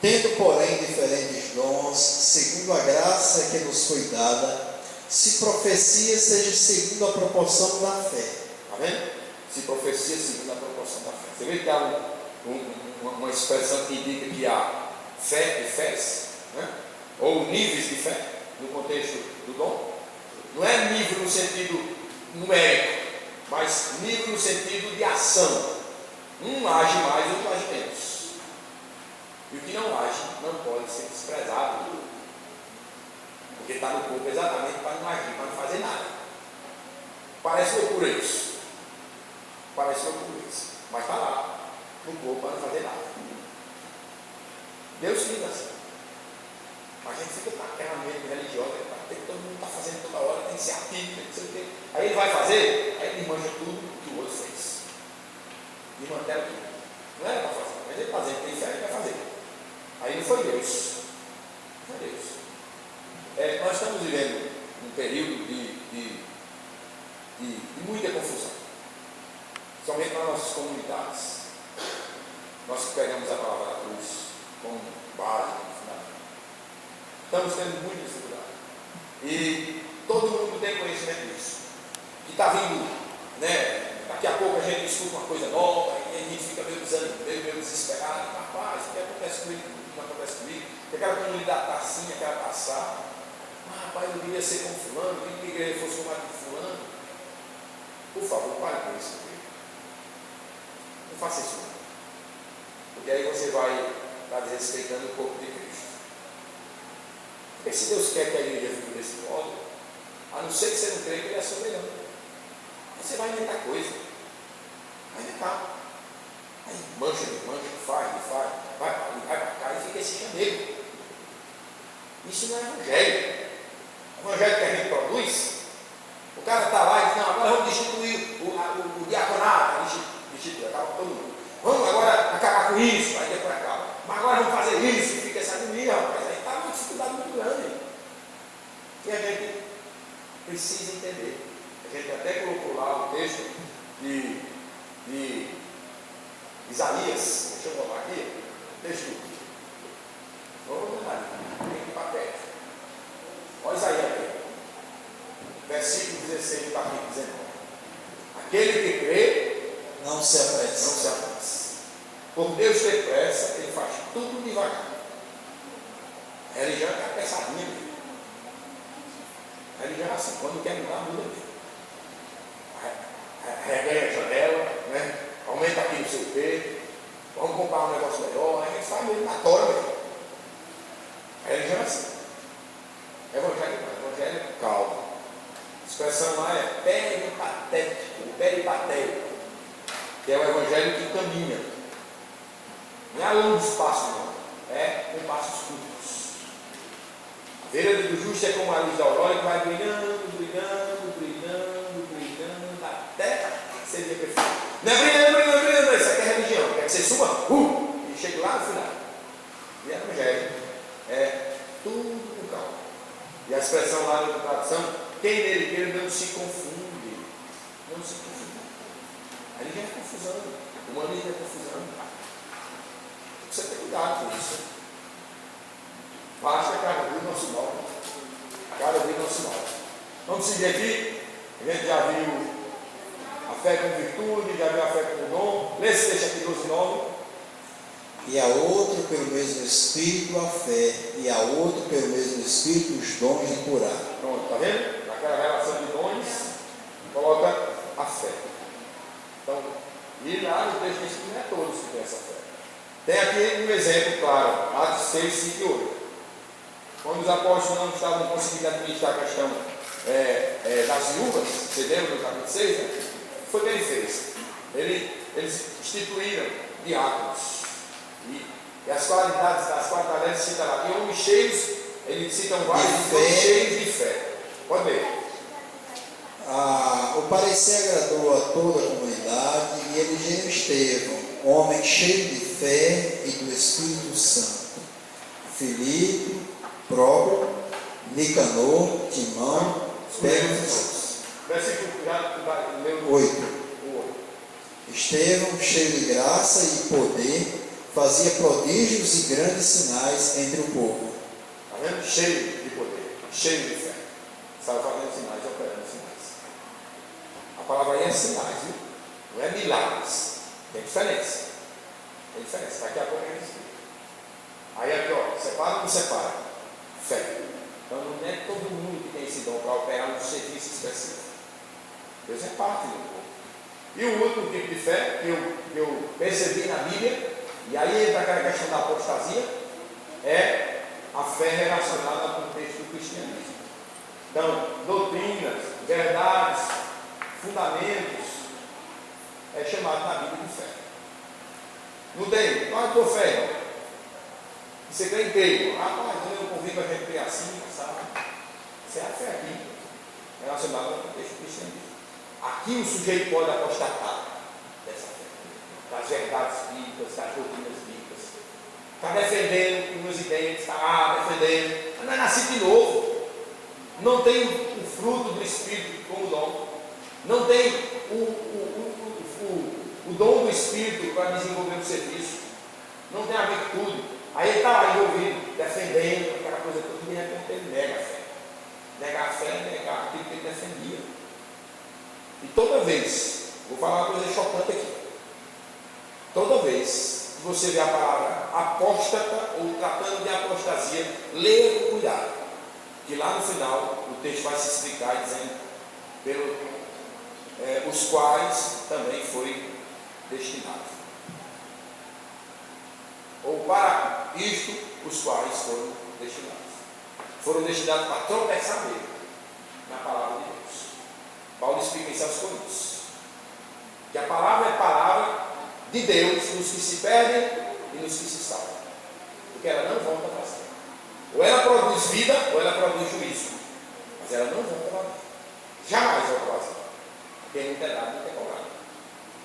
Speaker 2: Tendo, porém, diferentes dons, segundo a graça que nos foi dada, se profecia seja segundo a proporção da fé.
Speaker 1: Está vendo? Se profecia segundo a proporção da fé. Você vê que há uma expressão que indica que há fé e fés, né? Ou níveis de fé, no contexto do dom. Não é nível no sentido numérico, mas nível no sentido de ação. Um age mais, outro age menos. E o que não age não pode ser desprezado, porque está no corpo exatamente para não agir, para não fazer nada. Parece loucura isso. Parece loucura isso. Mas está lá, no corpo para não fazer nada. Deus fica assim. A gente fica com aquela mente religiosa, que todo mundo está fazendo toda hora, tem que ser ativo, tem que ser o quê. Aí ele vai fazer, aí ele manja tudo que o outro fez. E mantém tudo. Não era para fazer, mas ele está fazendo, tem fé, ele vai fazer. Aí não foi Deus. Não foi Deus. Nós estamos vivendo um período de muita confusão. Somente nas nossas comunidades. Nós que pegamos a palavra da cruz como base, como fundamento. Estamos tendo muita dificuldade. E todo mundo tem conhecimento disso. Que está vindo, né? Daqui a pouco a gente escuta uma coisa nova e a gente fica meio desesperado. Rapaz, o que acontece comigo? O que não acontece comigo? Que aquela comunidade está assim, aquela está assada. Rapaz, eu queria ser como fulano, eu queria que a igreja fosse como a de fulano. Por favor, pare com isso. Não faça isso não. Porque aí você vai estar desrespeitando o corpo de Cristo. Porque se Deus quer que a igreja viva desse modo, a não ser que você não creia que Ele é soberano. Você vai inventar coisa. Vai inventar. Aí mancha, faz, vai para cá e fica esse chamego. Isso não é evangelho. O evangelho que a gente produz, o cara está lá e diz, não, agora vamos destituir o diaconato, destituir, acaba com todo mundo. Vamos agora acabar com isso, aí depois acaba. Mas agora vamos fazer isso, e fica essa agonia, rapaz. Aí está uma dificuldade muito grande. E a gente precisa entender. A gente até colocou lá o texto de Isaías, deixa eu botar aqui, o texto. Vamos lá, tem que papel. Olha Isaías aqui, versículo 16 do capítulo 19. Aquele que crê,
Speaker 2: Não se apresse.
Speaker 1: não se apresse. Por Deus ter pressa, Ele faz tudo devagar. A religião é apressadinha. A religião é assim, quando quer mudar, muda mesmo. Reganha a janela, né? Aumenta aqui não sei o quê, vamos comprar um negócio melhor, a gente faz mesmo na tora mesmo. A religião é assim. Evangelho não, evangelho é calmo. A expressão lá é peripatético, que é o evangelho que caminha. Não é longos passos, não. É com passos curtos. A vereda do justo é como a luz da aurora que vai brilhando, brilhando, brilhando, brilhando, até ser dia perfeito. Não é brilhando, isso aqui é religião. Quer que você suba, e chegue lá no final. E evangelho é tudo com calma. E a expressão lá na tradução, quem nele quer não se confunde. Não se confunde. A religião é confusão. O humanismo é confusão. Você tem cuidado com isso. Basta cada vez nosso mal. Cada vez nosso mal. Vamos seguir aqui. A gente já viu a fé com virtude, já viu a fé com dom. Lê esse texto aqui, 12:9.
Speaker 2: E a outro pelo mesmo Espírito a fé, e a outro pelo mesmo Espírito os dons de curar.
Speaker 1: Pronto, está vendo? Naquela relação de dons, coloca a fé. Então, e lá no texto diz que não é todos que têm essa fé. Tem aqui um exemplo claro, Atos 6, 5 e 8. Quando os apóstolos não estavam conseguindo administrar a questão das viúvas, você lembra no capítulo 6? Né? O que foi que ele fez? Eles instituíram diáconos. E as qualidades das quatro talentos cita lá. E homens cheios, eles citam vários homens cheios de fé. Pode ver.
Speaker 2: O parecer agradou a toda a comunidade e elegeu Estevão, homem cheio de fé e do Espírito Santo. Filipe, Próprio, Nicanor, Timão,
Speaker 1: Versículo
Speaker 2: 8. Estevão, cheio de graça e poder, fazia prodígios e grandes sinais entre o povo.
Speaker 1: Está vendo? Cheio de poder, cheio de fé. Estava fazendo sinais, operando sinais. A palavra aí é sinais, viu? Não é milagres. Tem diferença. Tem diferença. Daqui a pouco a gente explica. Aí aqui, ó, separa ou não separa? Fé. Então não é todo mundo que tem esse dom para operar um serviço específico. Deus é parte do povo. E o último tipo de fé que eu percebi na Bíblia, e aí entra aquela questão da apostasia, é a fé relacionada ao contexto do cristianismo. Então, doutrinas, verdades, fundamentos, é chamado na Bíblia de fé. Não tem, qual é a tua fé, não? Você crê em Deus? Rapaz, eu convido a gente crer assim, sabe? Isso é a fé aqui, relacionada ao contexto do cristianismo. Aqui o sujeito pode apostatar dessa fé, das verdades bíblicas, das doutrinas bíblicas. Está defendendo umas ideias, está defendendo, mas não é nascido de novo. Não tem o fruto do Espírito como dom. Não tem o dom do Espírito para desenvolver o serviço. Não tem a virtude. Aí ele está lá envolvido, defendendo aquela coisa toda, e de repente ele nega a fé. Negar a fé é negar aquilo que ele defendia. E toda vez, vou falar uma coisa chocante aqui. Toda vez que você vê a palavra apóstata ou tratando de apostasia, leia com cuidado. Que lá no final o texto vai se explicar dizendo os quais também foi destinado. Ou para isto, os quais foram destinados. Foram destinados para tropeçar nele, na palavra de Deus. Paulo explica isso aos Coríntios. Que a palavra é palavra de Deus nos que se perdem e nos que se salvam. Porque ela não volta para si. Ou ela produz vida, ou ela produz juízo. Mas ela não volta para si. Jamais volta para si. Porque não tem dado, não tem cobrado.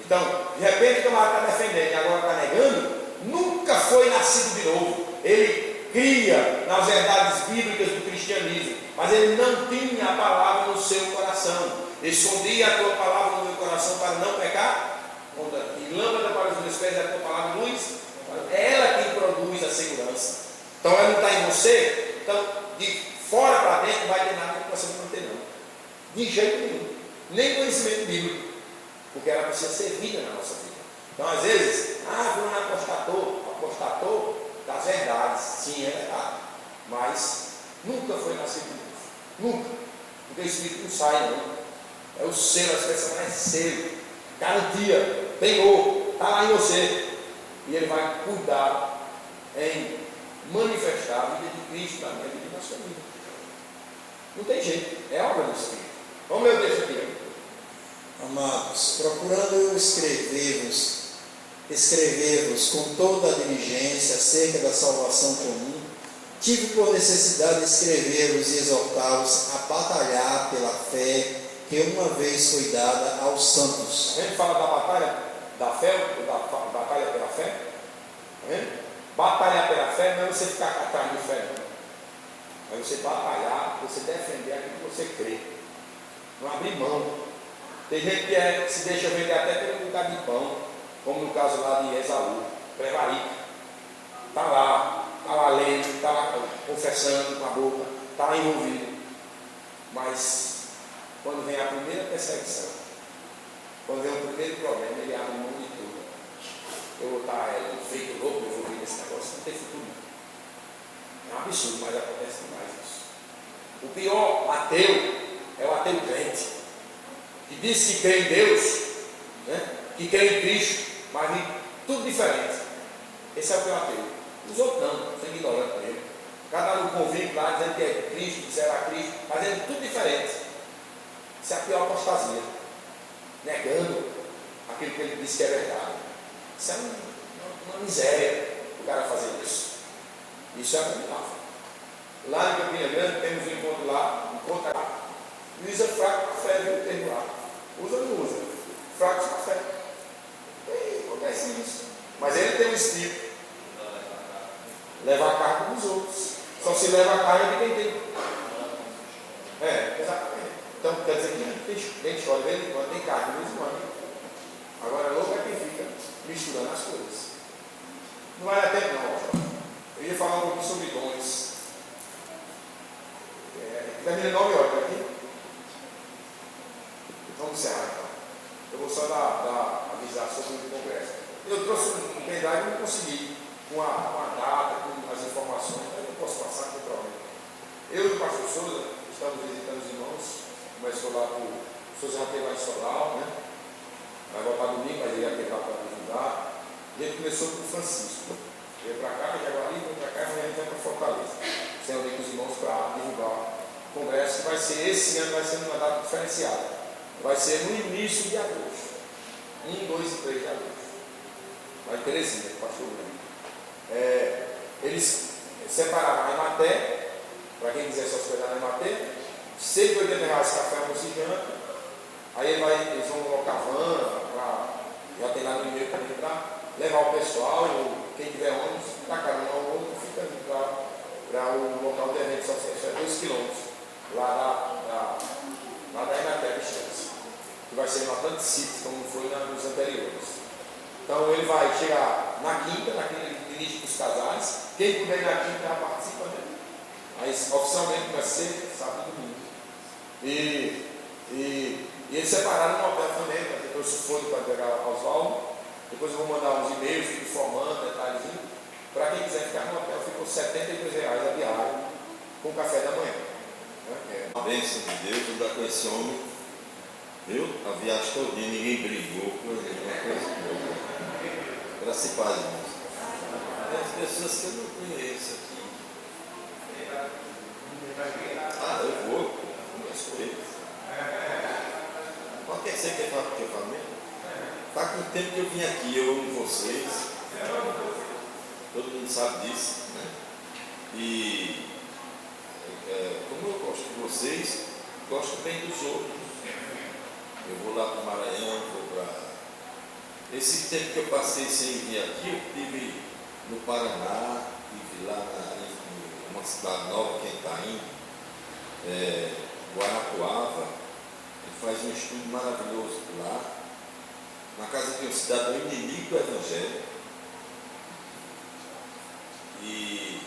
Speaker 1: Então, de repente o camarada está defendendo e agora está negando, nunca foi nascido de novo. Ele cria nas verdades bíblicas do cristianismo, mas ele não tinha a palavra no seu coração. Escondia a tua palavra no meu coração para não pecar. E lâmpada para os meus pés é a tua palavra, luz. É ela quem produz a segurança. Então ela não está em você. Então, de fora para dentro não vai ter nada que você não ter, não. De jeito nenhum. Nem conhecimento bíblico. Porque ela precisa ser vida na nossa vida. Então, às vezes, fulano apostatou das verdades. Sim, é verdade. Mas nunca foi nascido de novo. Nunca. Porque o Espírito não sai, não. É o selo, a expressão é selo. Garantia, penhor, está lá em você. E ele vai cuidar em manifestar a vida de Cristo na minha vida e na sua vida. Não tem jeito, é obra do Espírito. Vamos ler o texto aqui.
Speaker 2: Amados, procurando escrever-vos com toda a diligência acerca da salvação comum, tive por necessidade de escrever-vos e exortá-los a batalhar pela fé que uma vez foi dada aos santos.
Speaker 1: A gente fala da batalha da fé, da batalha pela fé. Está vendo? Batalhar pela fé não é você ficar atrás de fé, não. É você batalhar, você defender aquilo que você crê. Não abrir mão. Tem gente que se deixa vender até pelo lugar de pão, como no caso lá de Esaú, prevarica. Está lá lendo, está lá confessando com a boca, está lá envolvido. Mas quando vem a primeira perseguição, quando vem o primeiro problema, ele abre mão de tudo. Eu vou estar feito louco, eu vou vir nesse negócio, não tem futuro. É um absurdo, mas acontece demais isso. O pior ateu é o ateu crente, que diz que crê em Deus, né? Que crê em Cristo, mas em tudo diferente. Esse é o pior ateu. Os outros não, são ignorantes com ele. Cada um convive lá dizendo que é Cristo, que será Cristo, fazendo tudo diferente. Isso é a pior apostasia. Negando aquilo que ele disse que é verdade. Isso é uma miséria o cara fazer isso. Isso é abominável. Lá em Campina Grande temos um encontro lá, usa fraco com fé, viu o termo lá. Usa ou não usa? Fracos com fé. E acontece isso. Mas ele tem um espírito. Levar a carga dos outros. Só se leva a carga de quem tem. Exatamente. Então quer dizer que tem história, de vez em quando tem carga, de vez em quando. Agora louco é quem fica misturando as coisas. Não vai dar tempo não. Eu ia falar um pouquinho sobre dons. Termina 9 horas aqui. Vamos encerrar então. Eu vou só avisar sobre o congresso. Eu trouxe um pendrive e não consegui, com a data, com as informações, mas eu posso passar com problema. Eu e o pastor Souza estamos visitando os irmãos, começou lá com o Souza já teve lá em Solau, né? Vai voltar domingo, mas ele ia ter lá para divulgar. E ele começou com o Francisco. Veio para cá, Jaguari, veio para cá, e amanhã a gente vai para Fortaleza. Sendo ali com os irmãos para divulgar o congresso, que vai ser esse ano, vai ser numa data diferenciada. Vai ser no início de agosto. 1, 2 e 3 de agosto. Vai em Teresina, pastor Bruno. Eles separaram a Ematé, para quem quiser se hospedar na Ematé, R$180 café, almoço e janta. Aí eles vão colocar van, já tem lá no e-mail também, para levar o pessoal, quem tiver ônibus, para cada um ao outro, fica ali para o local do evento, só é 2 quilômetros, lá da Ematé, que vai ser no Atlantic City, como foi nos anteriores. Então ele vai chegar na quinta ele dirige para os casais. Quem puder ir na quinta já participa, né? Mas oficialmente vai ser sábado e domingo. E eles separaram no hotel também, depois se for para pegar Oswaldo. Depois eu vou mandar uns e-mails informando, detalhezinho. Para quem quiser ficar no hotel, ficou R$72 a diária, com café da manhã.
Speaker 4: Uma bênção de Deus, andar com esse homem, viu? A viagem todinha, ninguém brigou, coisa boa. Graças e paz, irmãos. Tem as pessoas que eu não conheço aqui. Eu vou, conheço eles. Mas o que você quer falar que eu falei? Está com o tempo que eu vim aqui, eu amo vocês. Todo mundo sabe disso, né? E como eu gosto de vocês, gosto bem dos outros. Eu vou lá para o Maranhão, vou para... Esse tempo que eu passei sem vir aqui, eu estive no Paraná, estive lá numa cidade nova, quem está indo, Guarapuava. Ele faz um estudo maravilhoso lá, na casa de um cidadão inimigo do Evangelho. E,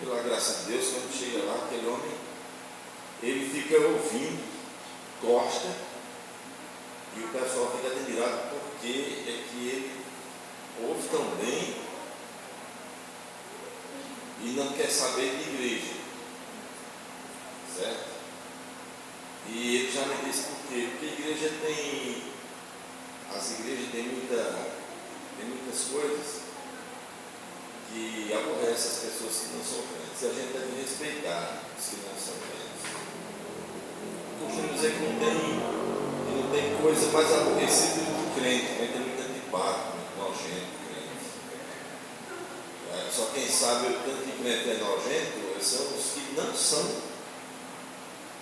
Speaker 4: pela graça de Deus, quando chega lá, aquele homem, ele fica ouvindo, gosta, e o pessoal fica admirado porque é que ele ouve tão bem e não quer saber de igreja, certo? E ele já me disse por quê? Porque a igreja as igrejas têm muitas coisas que aborrece as pessoas que não são crentes. E a gente deve respeitar os que não são crentes. Costumo dizer que não tem coisa mais aborrecida do que crente, né? Tem muito antipático, muito nojento crente. Só quem sabe o tanto que crente é nojento são os que não são,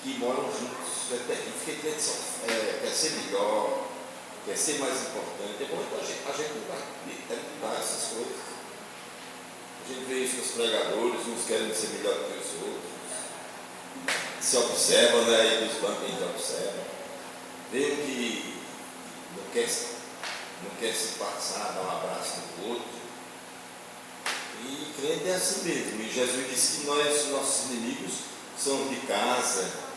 Speaker 4: que moram juntos. É terrível, porque crente quer ser melhor, quer ser mais importante. É bom então a gente não vai evitar essas coisas. A gente vê isso nos pregadores, uns querem ser melhor do que os outros. Se observa, né? Aí dos bancos a gente observa. Vê um que não quer se passar, dar um abraço no outro. E crente é assim mesmo. E Jesus disse que nossos inimigos são de casa.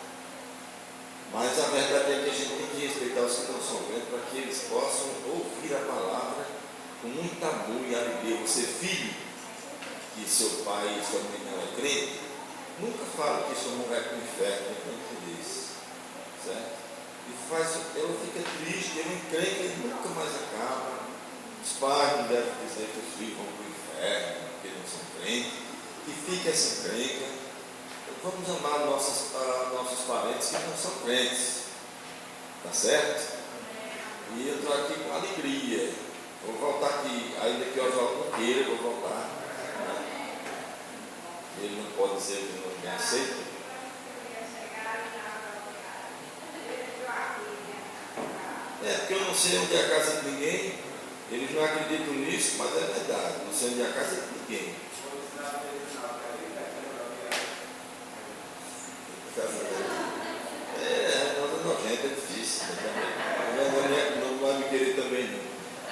Speaker 4: Mas a verdade é que a gente tem que respeitar os que não são crentes para que eles possam ouvir a palavra com muito amor e alegria. Você, filho, que seu pai e sua mãe não é crente, nunca fala que sua mãe vai para o inferno, diz, certo? E ela fica triste, ela encrenca e nunca mais acaba. Os pais não devem dizer que os filhos vão para o inferno, porque não são crentes, que fica essa encrenca. Vamos amar nossos parentes que não são crentes, tá certo? E eu estou aqui com alegria. Vou voltar aqui, ainda que eu jogo com queira, eu vou voltar. Ele não pode dizer que não me aceita. Porque eu não sei onde é a casa de ninguém. Eles não acreditam nisso, mas é verdade. Não sei onde é a casa de ninguém. Nojento, é difícil. Não vai me querer também, não.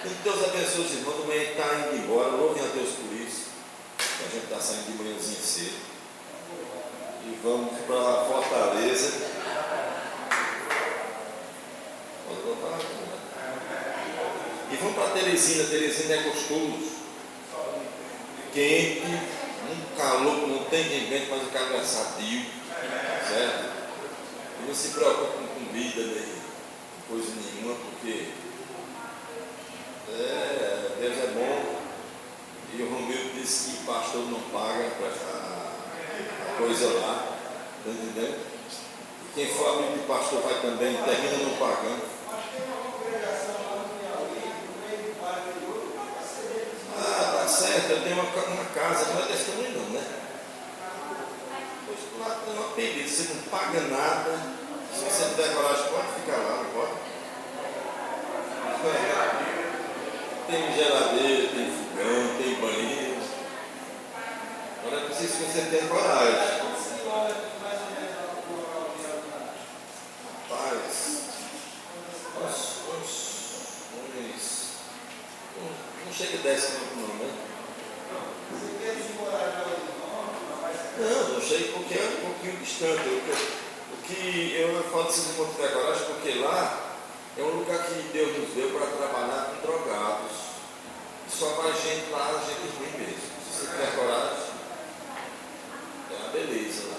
Speaker 4: Então, Deus abençoe os irmãos. Amanhã está indo embora. Louvem a Deus por isso. A gente está saindo de manhãzinha cedo. E vamos para Fortaleza. Pode voltar. E vamos para Teresina. Teresina é gostoso. Quente. Um calor que não tem quem aguente, mas o calor é sadio. Certo? E não se preocupe com comida, nem coisa nenhuma, porque Deus é bom. E o Romeu disse que pastor não paga a coisa lá, está entendendo? E quem for amigo de pastor vai também, termina não pagando. Tá certo, eu tenho uma casa, não é desse tamanho não, né? Pois lá tem uma beleza, você não paga nada. Se você não der coragem, pode ficar lá, não pode? Tem geladeira, tem fogão, tem banheiro. Agora é preciso que você tenha coragem. Rapaz, não chega a 10 minutos não, né? Não chega porque é um pouquinho distante. O que eu falo se não tiver coragem, porque lá é um lugar que Deus nos deu para trabalhar com drogados. E só vai gente lá, gente ruim mesmo. Se você tiver coragem, é uma beleza lá.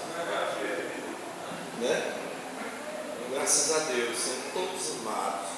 Speaker 4: Né? Graças a Deus, são todos amados.